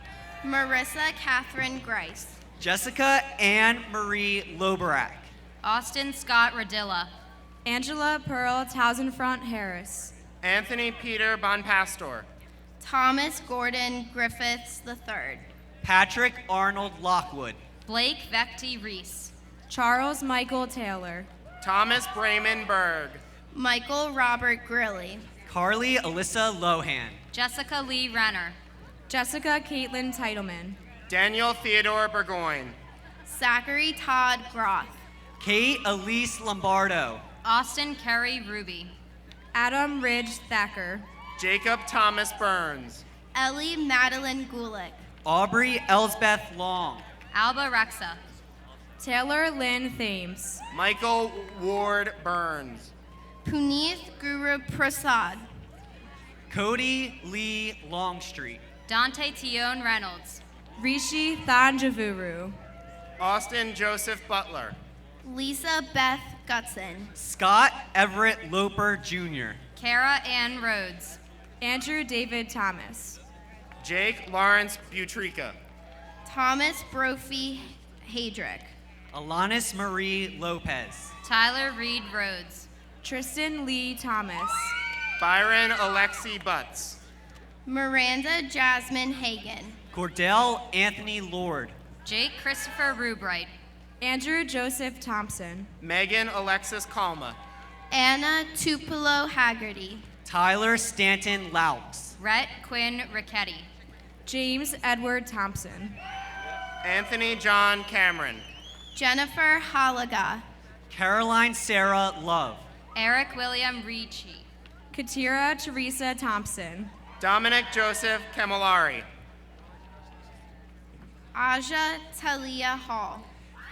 Marissa Catherine Grice. Jessica Ann Marie Loberak. Austin Scott Radilla. Angela Pearl Townsendfront Harris. Anthony Peter Bonpastor. Thomas Gordon Griffiths III. Patrick Arnold Lockwood. Blake Vecti Reese. Charles Michael Taylor. Thomas Brayman Berg. Michael Robert Grilly. Carly Alyssa Lohan. Jessica Lee Renner. Jessica Caitlin Titleman. Daniel Theodore Burgoyne. Zachary Todd Groth. Kate Elise Lombardo. Austin Kerry Ruby. Adam Ridge Thacker. Jacob Thomas Burns. Ellie Madeline Gulick. Aubrey Elsbeth Long. Alba Rexa. Taylor Lynn Thames. Michael Ward Burns. Puneeth Guru Prasad. Cody Lee Longstreet. Dante Tione Reynolds. Rishi Thanjavuru. Austin Joseph Butler. Lisa Beth Gutson. Scott Everett Loper Jr. Kara Ann Rhodes. Andrew David Thomas. Jake Lawrence Butrica. Thomas Brophy Hadrick. Alanis Marie Lopez. Tyler Reed Rhodes. Tristan Lee Thomas. Byron Alexi Butts. Miranda Jasmine Hagan. Cordell Anthony Lord. Jake Christopher Rubright. Andrew Joseph Thompson. Megan Alexis Kalma. Anna Tupelo Haggerty. Tyler Stanton Laux. Rhett Quinn Ricketti. James Edward Thompson. Anthony John Cameron. Jennifer Halaga. Caroline Sarah Love. Eric William Ricci. Katira Teresa Thompson. Dominic Joseph Camillari. Aja Talia Hall.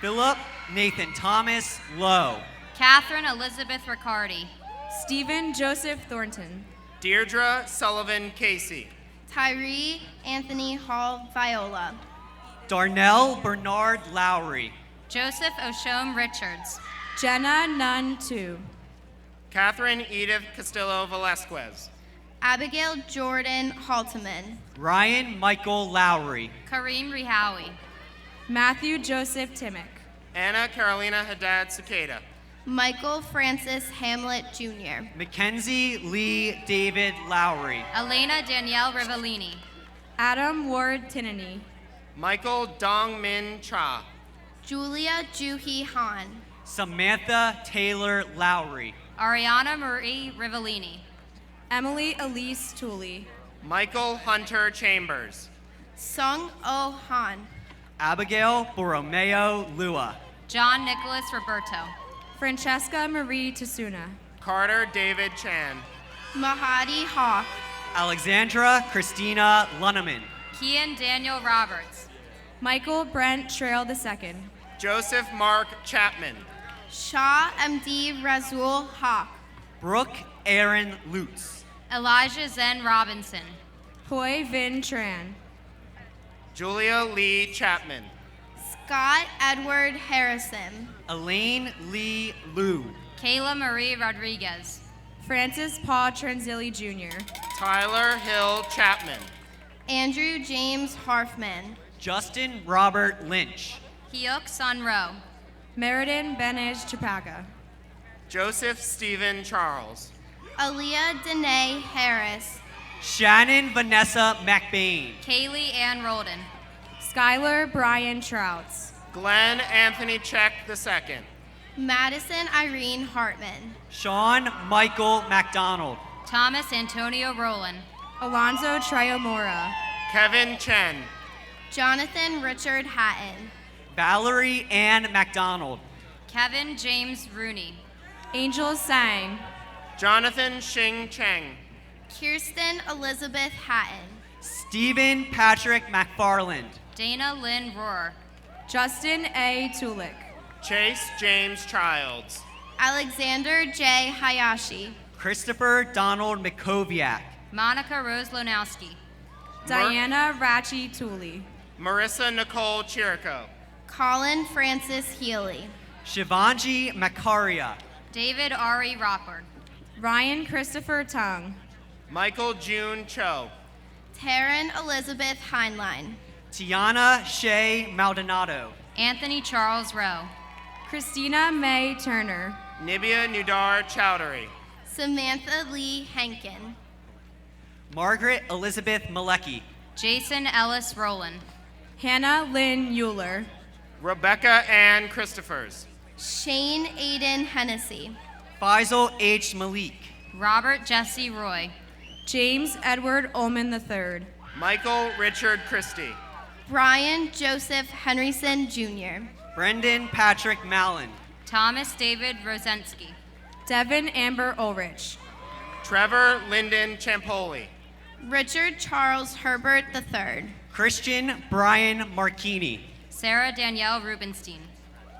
Philip Nathan Thomas Lowe. Catherine Elizabeth Riccardi. Stephen Joseph Thornton. Deirdre Sullivan Casey. Tyree Anthony Hall Viola. Darnell Bernard Lowry. Joseph Oshom Richards. Jenna Nunn Tu. Catherine Edith Castillo Velasquez. Abigail Jordan Halteman. Ryan Michael Lowry. Kareem Rihowi. Matthew Joseph Timmick. Anna Carolina Haddad Cicada. Michael Francis Hamlet Jr. Mackenzie Lee David Lowry. Elena Danielle Rivellini. Adam Ward Tinnany. Michael Dong Min Cha. Julia Juhi Han. Samantha Taylor Lowry. Ariana Marie Rivellini. Emily Elise Tooley. Michael Hunter Chambers. Sung Oh Han. Abigail Borromeo Lua. John Nicholas Roberto. Francesca Marie Tasuna. Carter David Chan. Mahadi Hawk. Alexandra Christina Lunneman. Kian Daniel Roberts. Michael Brent Trail II. Joseph Mark Chapman. Shah MD Razul Haq. Brooke Aaron Lutz. Elijah Zen Robinson. Hoi Vin Tran. Julia Lee Chapman. Scott Edward Harrison. Elaine Lee Liu. Kayla Marie Rodriguez. Francis Paul Transilli Jr. Tyler Hill Chapman. Andrew James Harfman. Justin Robert Lynch. Hyuk Sun Ro. Meriden Benej Chapaga. Joseph Stephen Charles. Aaliyah Danae Harris. Shannon Vanessa McBain. Kaylee Ann Roldan. Skylar Brian Trouts. Glenn Anthony Check II. Madison Irene Hartman. Sean Michael McDonald. Thomas Antonio Rowland. Alonzo Triomora. Kevin Chen. Jonathan Richard Hatton. Valerie Ann McDonald. Kevin James Rooney. Angel Sang. Jonathan Xing Cheng. Kirsten Elizabeth Hatton. Stephen Patrick McFarland. Dana Lynn Rohr. Justin A. Tulik. Chase James Childs. Alexander J. Hayashi. Christopher Donald McKoviak. Monica Rose Lonowski. Diana Ratchie Tooley. Marissa Nicole Chirico. Colin Francis Healy. Shivanji Makaria. David Ari Rockford. Ryan Christopher Tung. Michael June Cho. Taryn Elizabeth Heinlein. Tiana Shea Maldonado. Anthony Charles Rowe. Christina May Turner. Nibia Nudar Chowdhury. Samantha Lee Henkin. Margaret Elizabeth Malecki. Jason Ellis Rowland. Hannah Lynn Euler. Rebecca Ann Christophers. Shane Aiden Hennessy. Faisal H. Malik. Robert Jesse Roy. James Edward Ullman III. Michael Richard Christie. Brian Joseph Henryson Jr. Brendan Patrick Mallon. Thomas David Rosensky. Devin Amber Ulrich. Trevor Lyndon Champoli. Richard Charles Herbert III. Christian Brian Marchini. Sarah Danielle Rubenstein.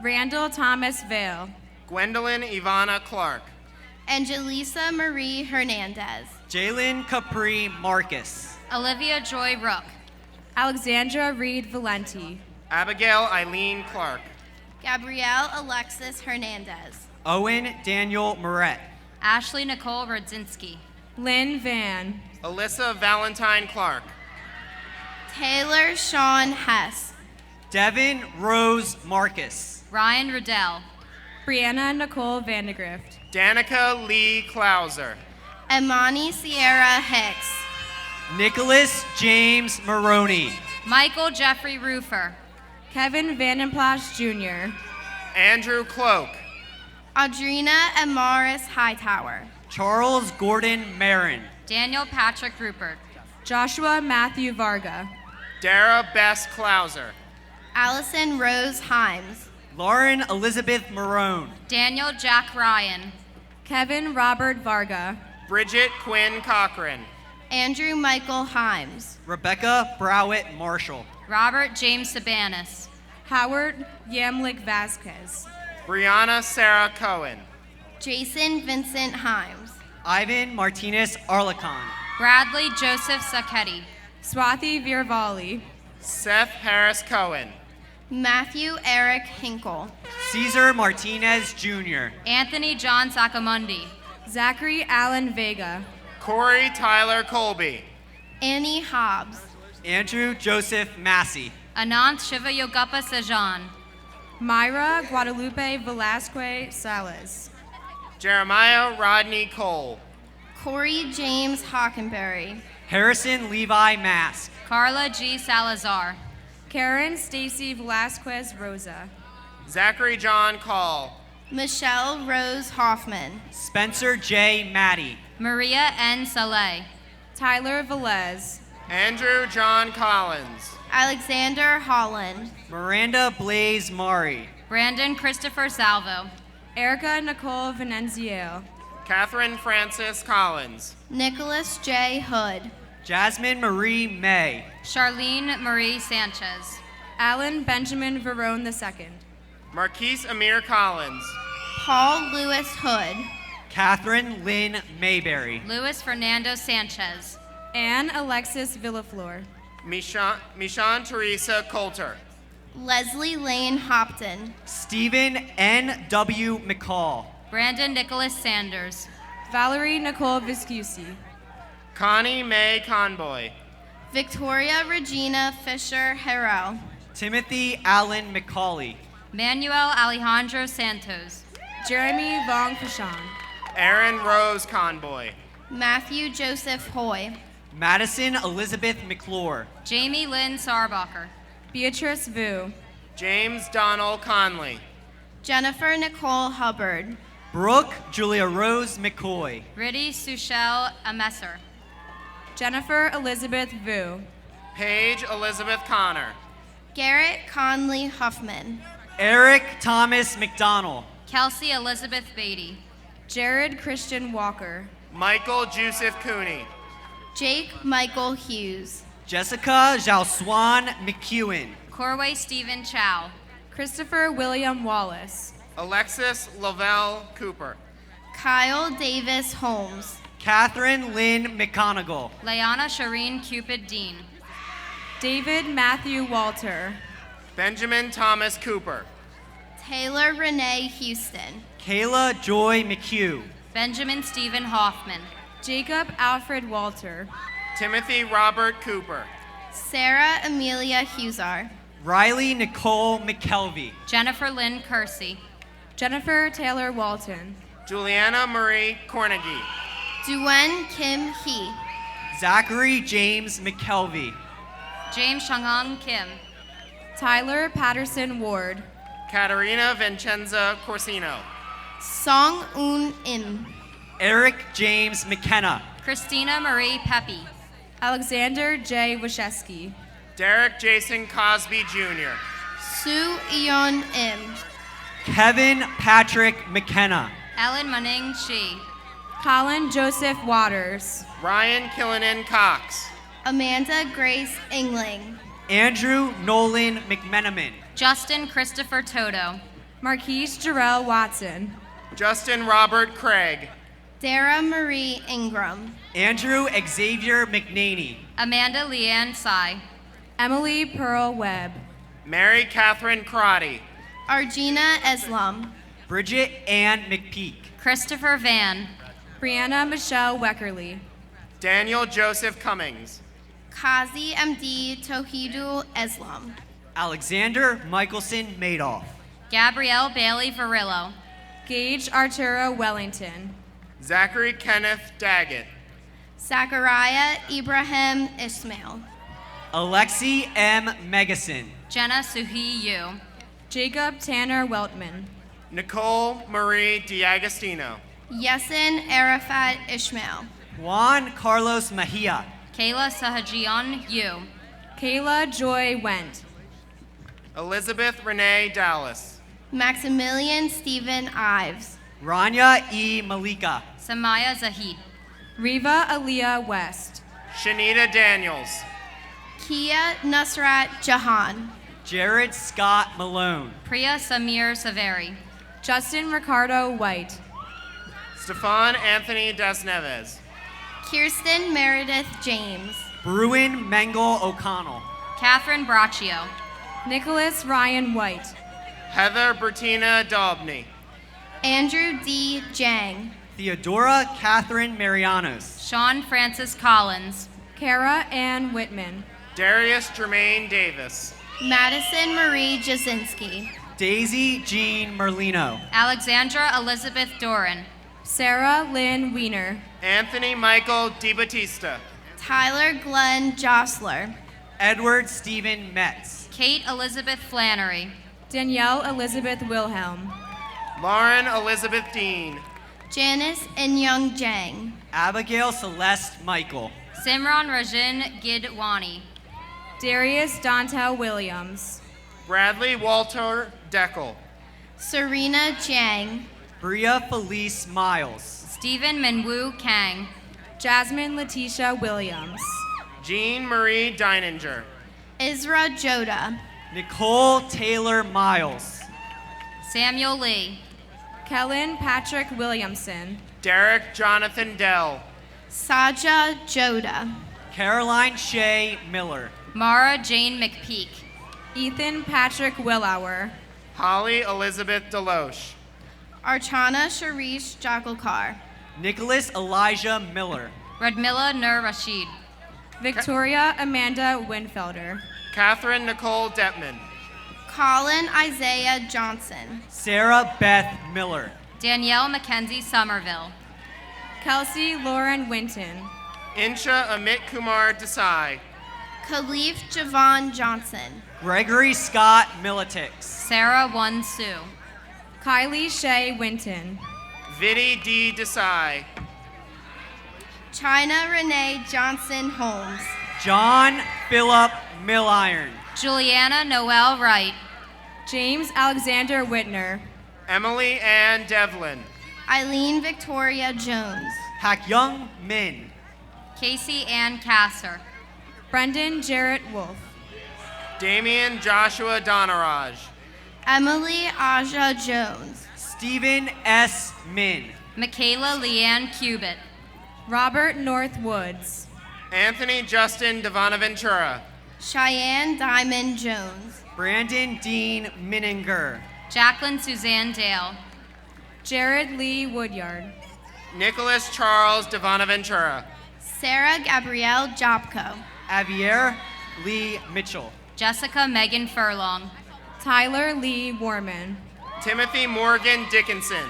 Randall Thomas Vale. Gwendolyn Ivana Clark. Angelisa Marie Hernandez. Jalen Capri Marcus. Olivia Joy Rook. Alexandra Reed Valenti. Abigail Eileen Clark. Gabrielle Alexis Hernandez. Owen Daniel Moret. Ashley Nicole Rodzinski. Lynn Van. Alyssa Valentine Clark. Taylor Sean Hess. Devin Rose Marcus. Ryan Riddell. Brianna Nicole Vandegrift. Danica Lee Klauser. Imani Sierra Hicks. Nicholas James Maroney. Michael Jeffrey Roofer. Kevin Vandenplas Jr. Andrew Cloak. Audrina Amaris Hightower. Charles Gordon Marin. Daniel Patrick Rupert. Joshua Matthew Varga. Dara Bess Klauser. Allison Rose Himes. Lauren Elizabeth Marone. Daniel Jack Ryan. Kevin Robert Varga. Bridget Quinn Cochran. Andrew Michael Himes. Rebecca Browett Marshall. Robert James Sabanis. Howard Yamlik Vasquez. Brianna Sarah Cohen. Jason Vincent Himes. Ivan Martinez Arlecon. Bradley Joseph Sacchetti. Swathi Virvali. Seth Harris Cohen. Matthew Eric Hinkle. Caesar Martinez Jr. Anthony John Sakamundi. Zachary Allen Vega. Corey Tyler Colby. Annie Hobbs. Andrew Joseph Massey. Anant Shiva Yogappa Sajan. Myra Guadalupe Velasquez Salas. Jeremiah Rodney Cole. Corey James Hockenberry. Harrison Levi Mask. Carla G. Salazar. Karen Stacy Velasquez Rosa. Zachary John Call. Michelle Rose Hoffman. Spencer J. Maddie. Maria N. Saleh. Tyler Velez. Andrew John Collins. Alexander Holland. Miranda Blaze Mari. Brandon Christopher Salvo. Erica Nicole Venenziel. Catherine Francis Collins. Nicholas J. Hood, Jasmine Marie May, Charlene Marie Sanchez, Alan Benjamin Verone II, Marquise Amir Collins, Paul Lewis Hood, Catherine Lynn Mayberry, Luis Fernando Sanchez, Anne Alexis Villaflor, Michonne Teresa Coulter, Leslie Lane Hopton, Stephen N.W. McCall, Brandon Nicholas Sanders, Valerie Nicole Viscusi, Connie Mae Conboy, Victoria Regina Fisher Harrell, Timothy Allen McCauley, Manuel Alejandro Santos, Jeremy Vong Fashan, Aaron Rose Conboy, Matthew Joseph Hoy, Madison Elizabeth McClure, Jamie Lynn Sarbacher, Beatrice Vu, James Donald Conley, Jennifer Nicole Hubbard, Brooke Julia Rose McCoy, Riddy Sushel Amesser, Jennifer Elizabeth Vu, Paige Elizabeth Connor, Garrett Conley Huffman, Eric Thomas McDonald, Kelsey Elizabeth Beatty, Jared Christian Walker, Michael Joseph Cooney, Jake Michael Hughes, Jessica Jalswan McEwen, Corway Stephen Chow, Christopher William Wallace, Alexis Lavelle Cooper, Kyle Davis Holmes, Catherine Lynn McConigal, Leanna Shireen Cupid Dean, David Matthew Walter, Benjamin Thomas Cooper, Taylor Renee Houston, Kayla Joy McHugh, Benjamin Stephen Hoffman, Jacob Alfred Walter, Timothy Robert Cooper, Sarah Amelia Husar, Riley Nicole McKelvey, Jennifer Lynn Kersey, Jennifer Taylor Walton, Juliana Marie Cornegie, Duen Kim Hee, Zachary James McKelvey, James Shanghang Kim, Tyler Patterson Ward, Katerina Vincenza Corsino, Song Un Im, Eric James McKenna, Christina Marie Pepe, Alexander J. Waszewski, Derek Jason Cosby Jr., Sue Eon Im, Kevin Patrick McKenna, Ellen Maning Shi, Colin Joseph Waters, Ryan Killinan Cox, Amanda Grace Engling, Andrew Nolan McMenamin, Justin Christopher Toto, Marquise Jarrell Watson, Justin Robert Craig, Dara Marie Ingram, Andrew Xavier McNaney, Amanda Leanne Sy, Emily Pearl Webb, Mary Catherine Crotty, Argina Eslam, Bridget Ann McPeak, Christopher Van, Brianna Michelle Weckerly, Daniel Joseph Cummings, Kazi MD Tohidul Eslam, Alexander Michelson Madoff, Gabrielle Bailey Varillo, Gage Arturo Wellington, Zachary Kenneth Daggett, Zachariah Ibrahim Ismail, Alexi M. Megason, Jenna Suhi Yu, Jacob Tanner Weltman, Nicole Marie D'Agostino, Yesin Arafat Ishmael, Juan Carlos Mejia, Kayla Sahajian Yu, Kayla Joy Went, Elizabeth Renee Dallas, Maximilian Stephen Ives, Rania E. Malika, Samaya Zahid, Riva Aaliyah West, Shanita Daniels, Kia Nusrat Jahan, Jared Scott Malone, Priya Samir Saveri, Justin Ricardo White, Stefan Anthony Das Neves, Kirsten Meredith James, Bruin Mengel O'Connell, Catherine Braccio, Nicholas Ryan White, Heather Bertina Daubney, Andrew D. Jang, Theodora Catherine Marianos, Sean Francis Collins, Kara Ann Whitman, Darius Jermaine Davis, Madison Marie Jasinski, Daisy Jean Merlino, Alexandra Elizabeth Doran, Sarah Lynn Weiner, Anthony Michael DiBattista, Tyler Glenn Jostler, Edward Stephen Metz, Kate Elizabeth Flannery, Danielle Elizabeth Wilhelm, Lauren Elizabeth Dean, Janice Inyung Jang, Abigail Celeste Michael, Simran Rajin Gidwani, Darius Dontel Williams, Bradley Walter Deckel, Serena Jang, Bria Felice Miles, Stephen Minwoo Kang, Jasmine Letitia Williams. Jean Marie Deininger. Isra Joda. Nicole Taylor Miles. Samuel Lee. Kellen Patrick Williamson. Derek Jonathan Dell. Saja Joda. Caroline Shea Miller. Mara Jane McPeak. Ethan Patrick Willauer. Holly Elizabeth Deloche. Archana Sharish Jagalkar. Nicholas Elijah Miller. Radmila Nur Rashid. Victoria Amanda Winfelder. Catherine Nicole Detman. Colin Isaiah Johnson. Sarah Beth Miller. Danielle Mackenzie Somerville. Kelsey Lauren Winton. Insha Amit Kumar Desai. Khalif Javon Johnson. Gregory Scott Militix. Sarah Won Sue. Kylie Shea Winton. Vinny D. Desai. China Renee Johnson Holmes. John Philip Milliron. Juliana Noel Wright. James Alexander Whitner. Emily Ann Devlin. Eileen Victoria Jones. Hak Young Min. Casey Ann Kasser. Brendan Jarrett Wolf. Damian Joshua Donaraj. Emily Aja Jones. Stephen S. Min. Michaela Leanne Cubitt. Robert North Woods. Anthony Justin Devanaventura. Cheyenne Diamond Jones. Brandon Dean Mininger. Jacqueline Suzanne Dale. Jared Lee Woodyard. Nicholas Charles Devanaventura. Sarah Gabrielle Jobko. Avier Lee Mitchell. Jessica Megan Furlong. Tyler Lee Warman. Timothy Morgan Dickinson.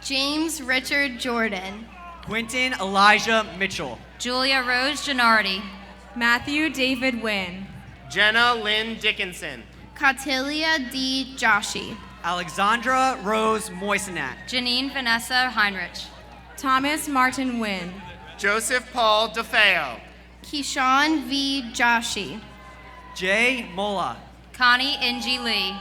James Richard Jordan. Quentin Elijah Mitchell. Julia Rose Gennardi. Matthew David Wynn. Jenna Lynn Dickinson. Cotilia D. Joshi. Alexandra Rose Moisenac. Janine Vanessa Heinrich. Thomas Martin Wynn. Joseph Paul DeFeo. Keyshawn V. Joshi. Jay Mola. Connie Ingie Lee.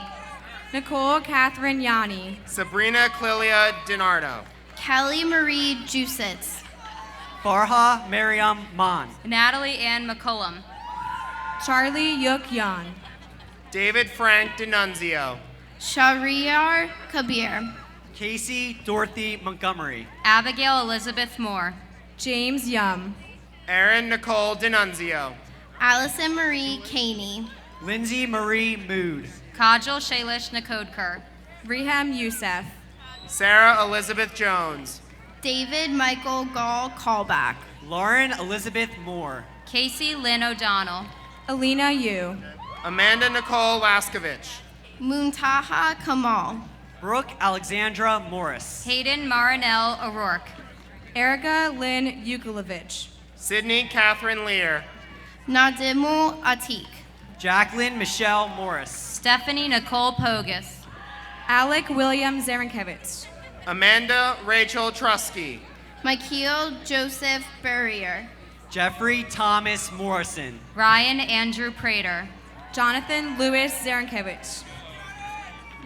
Nicole Catherine Yanni. Sabrina Clilia DiNardo. Kelly Marie Jusitz. Farha Mariam Mon. Natalie Ann McCullum. Charlie Yuk Yan. David Frank DiNunzio. Shahriar Kabir. Casey Dorothy Montgomery. Abigail Elizabeth Moore. James Yum. Erin Nicole DiNunzio. Allison Marie Caney. Lindsay Marie Mood. Kajal Shalish Nakodkar. Reham Youssef. Sarah Elizabeth Jones. David Michael Gall Callback. Lauren Elizabeth Moore. Casey Lynn O'Donnell. Alina Yu. Amanda Nicole Laskovich. Muntaha Kamal. Brooke Alexandra Morris. Hayden Marinell O'Rourke. Erica Lynn Yukulevich. Sydney Catherine Lear. Nadimu Atik. Jacqueline Michelle Morris. Stephanie Nicole Pogus. Alec William Zarenkevich. Amanda Rachel Trusky. Michael Joseph Burrier. Jeffrey Thomas Morrison. Ryan Andrew Prater. Jonathan Lewis Zarenkevich.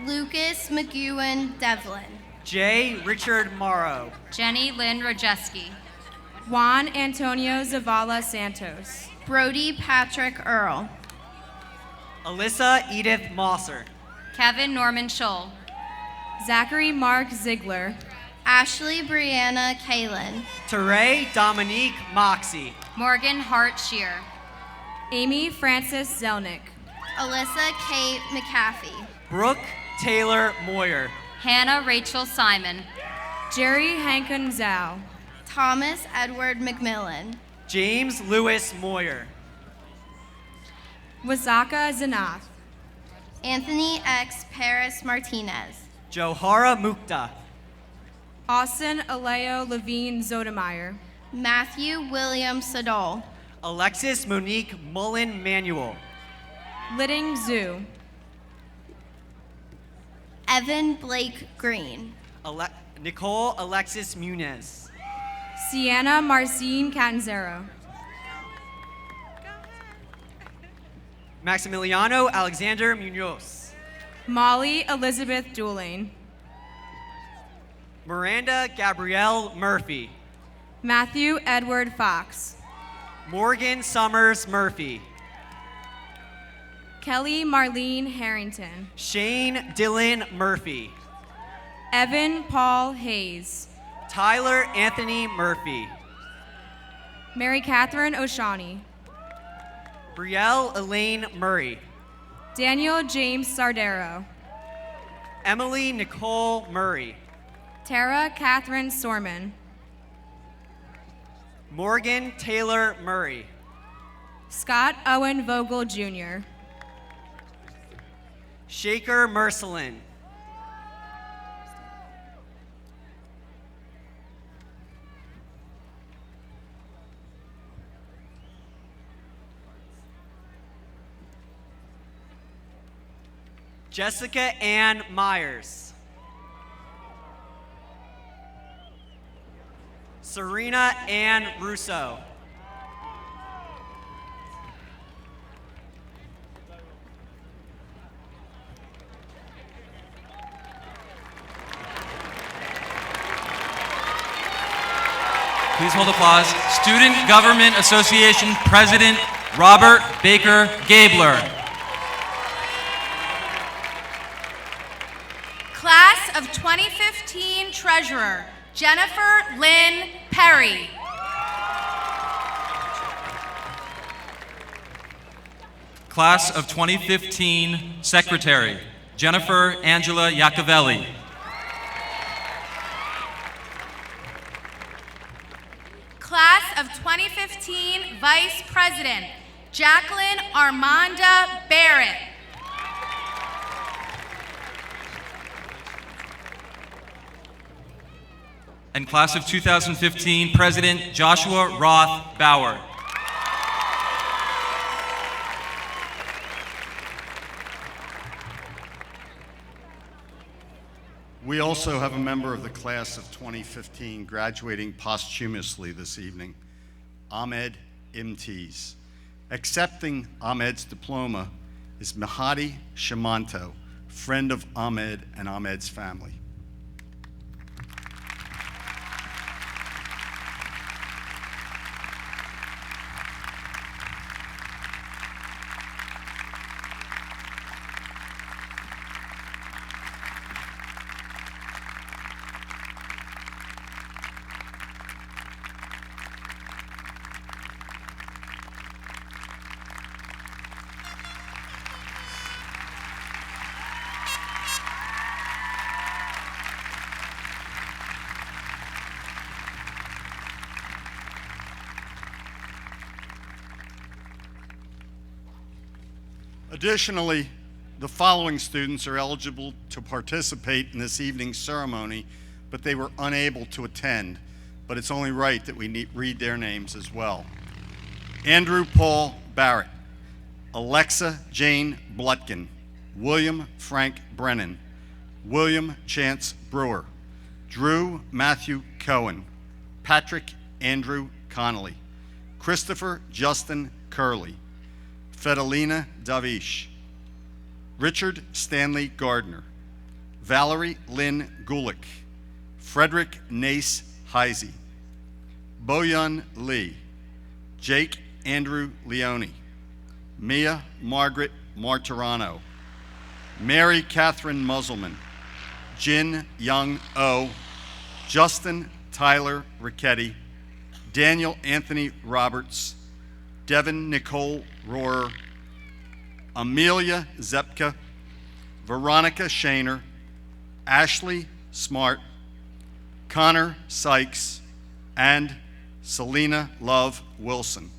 Lucas McEwen Devlin. J. Richard Morrow. Jenny Lynn Rojeski. Juan Antonio Zavala Santos. Brody Patrick Earl. Alyssa Edith Mosser. Kevin Norman Scholl. Zachary Mark Ziegler. Ashley Brianna Kalin. Teray Dominique Moxie. Morgan Hart Shear. Amy Frances Zelnick. Alyssa Kate McAfee. Brooke Taylor Moyer. Hannah Rachel Simon. Jerry Hankin Zhao. Thomas Edward McMillan. James Lewis Moyer. Wazaka Zanath. Anthony X. Paris Martinez. Johara Mukta. Austin Aleo Levine Zodemeyer. Matthew William Sadol. Alexis Monique Mullen Manuel. Lidding Zhu. Evan Blake Green. Nicole Alexis Munez. Sienna Marcine Catanzaro. Maximiliano Alexander Munoz. Molly Elizabeth Doolane. Miranda Gabrielle Murphy. Matthew Edward Fox. Morgan Summers Murphy. Kelly Marlene Harrington. Shane Dylan Murphy. Evan Paul Hayes. Tyler Anthony Murphy. Mary Catherine O'Shawney. Brielle Elaine Murray. Daniel James Sardero. Emily Nicole Murray. Tara Catherine Sorman. Morgan Taylor Murray. Scott Owen Vogel Jr. Shaker Mercelin. Jessica Ann Myers. Serena Ann Russo. Please hold applause. Student Government Association President Robert Baker Gabler. Class of 2015 Treasurer, Jennifer Lynn Perry. Class of 2015 Secretary, Jennifer Angela Iacovelli. Class of 2015 Vice President, Jacqueline Armanda Barrett. And Class of 2015 President Joshua Roth Bauer. We also have a member of the class of 2015 graduating posthumously this evening, Ahmed Imtiaz. Accepting Ahmed's diploma is Mahadi Shamanto, friend of Ahmed and Ahmed's family. Additionally, the following students are eligible to participate in this evening's ceremony, but they were unable to attend. But it's only right that we read their names as well. Andrew Paul Barrett, Alexa Jane Blutkin, William Frank Brennan, William Chance Brewer, Drew Matthew Cohen, Patrick Andrew Connolly, Christopher Justin Curley, Fedelina Davish, Richard Stanley Gardner, Valerie Lynn Gulick, Frederick Nace Heisey, Boyun Lee, Jake Andrew Leone, Mia Margaret Martirano, Mary Catherine Muzzleman, Jin Young O, Justin Tyler Ricchetti, Daniel Anthony Roberts, Devin Nicole Rohrer, Amelia Zepka, Veronica Shaner, Ashley Smart, Connor Sykes, and Selena Love Wilson.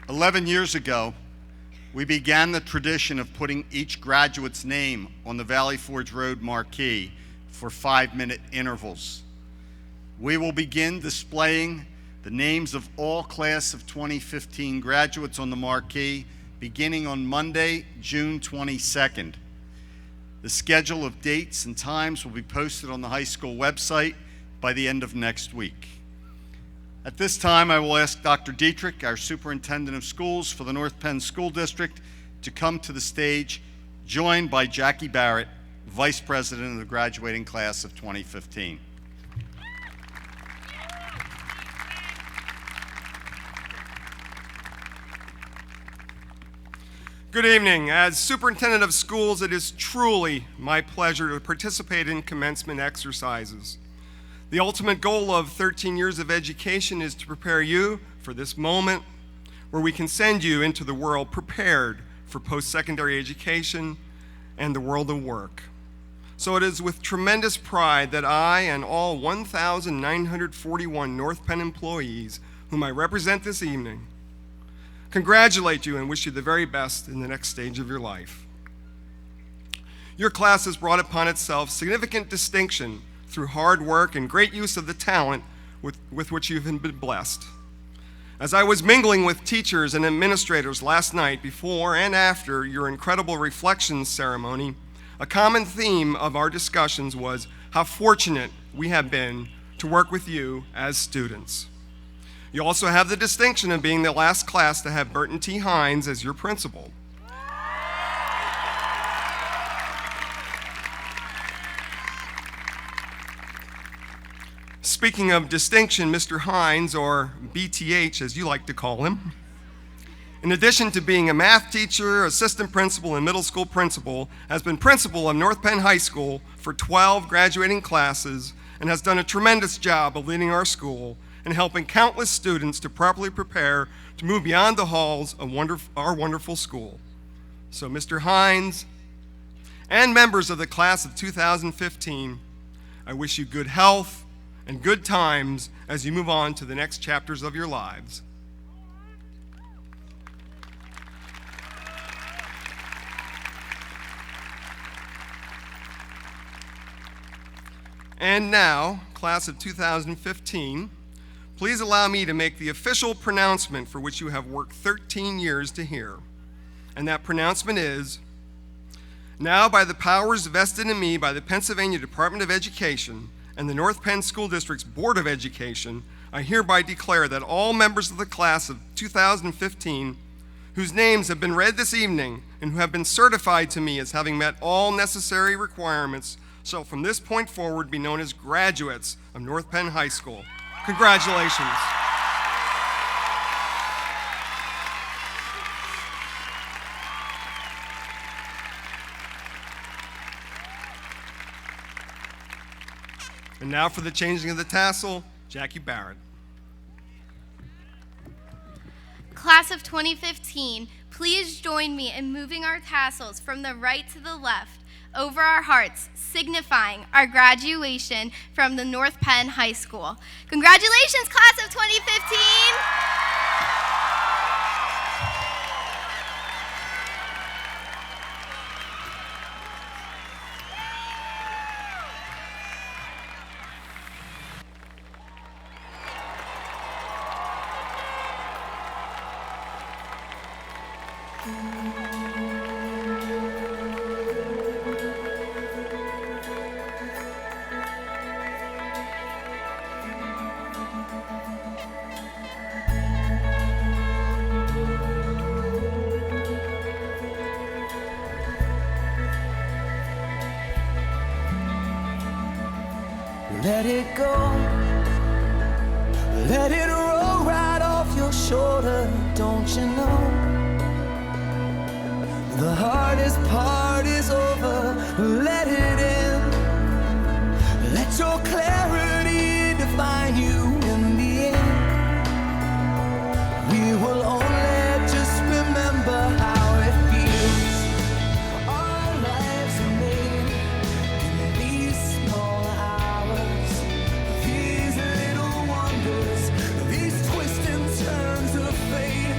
"11 years ago, we began the tradition of putting each graduate's name on the Valley Forge Road marquee for 5-minute intervals. We will begin displaying the names of all class of 2015 graduates on the marquee beginning on Monday, June 22nd. The schedule of dates and times will be posted on the high school website by the end of next week. At this time, I will ask Dr. Dietrich, our Superintendent of Schools for the North Penn School District, to come to the stage, joined by Jackie Barrett, Vice President of the graduating class of 2015. Good evening. As Superintendent of Schools, it is truly my pleasure to participate in commencement exercises. The ultimate goal of 13 years of education is to prepare you for this moment where we can send you into the world prepared for post-secondary education and the world of work. So it is with tremendous pride that I and all 1,941 North Penn employees whom I represent this evening congratulate you and wish you the very best in the next stage of your life. Your class has brought upon itself significant distinction through hard work and great use of the talent with which you've been blessed. As I was mingling with teachers and administrators last night before and after your incredible reflection ceremony, a common theme of our discussions was how fortunate we have been to work with you as students. You also have the distinction of being the last class to have Burton T. Hines as your principal. Speaking of distinction, Mr. Hines, or BTH as you like to call him, in addition to being a math teacher, assistant principal, and middle school principal, has been principal of North Penn High School for 12 graduating classes and has done a tremendous job of leading our school and helping countless students to properly prepare to move beyond the halls of our wonderful school. So Mr. Hines and members of the class of 2015, I wish you good health and good times as you move on to the next chapters of your lives. And now, class of 2015, please allow me to make the official pronouncement for which you have worked 13 years to hear. And that pronouncement is, now by the powers vested in me by the Pennsylvania Department of Education and the North Penn School District's Board of Education, I hereby declare that all members of the class of 2015 whose names have been read this evening and who have been certified to me as having met all necessary requirements shall from this point forward be known as graduates of North Penn High School. Congratulations. And now for the changing of the tassel, Jackie Barrett. Class of 2015, please join me in moving our tassels from the right to the left over our hearts, signifying our graduation from the North Penn High School. Congratulations, class of 2015! Let it go, let it roll right off your shoulder, don't you know? The hardest part is over, let it in. Let your clarity define you in the end. We will only just remember how it feels. Our lives are made in these small hours, these little wonders, these twists and turns of fate.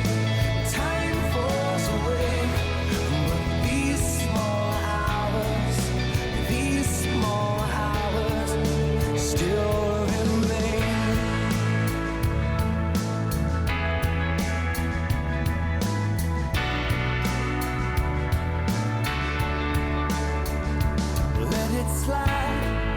Time falls away, but these small hours still remain. Let it slide.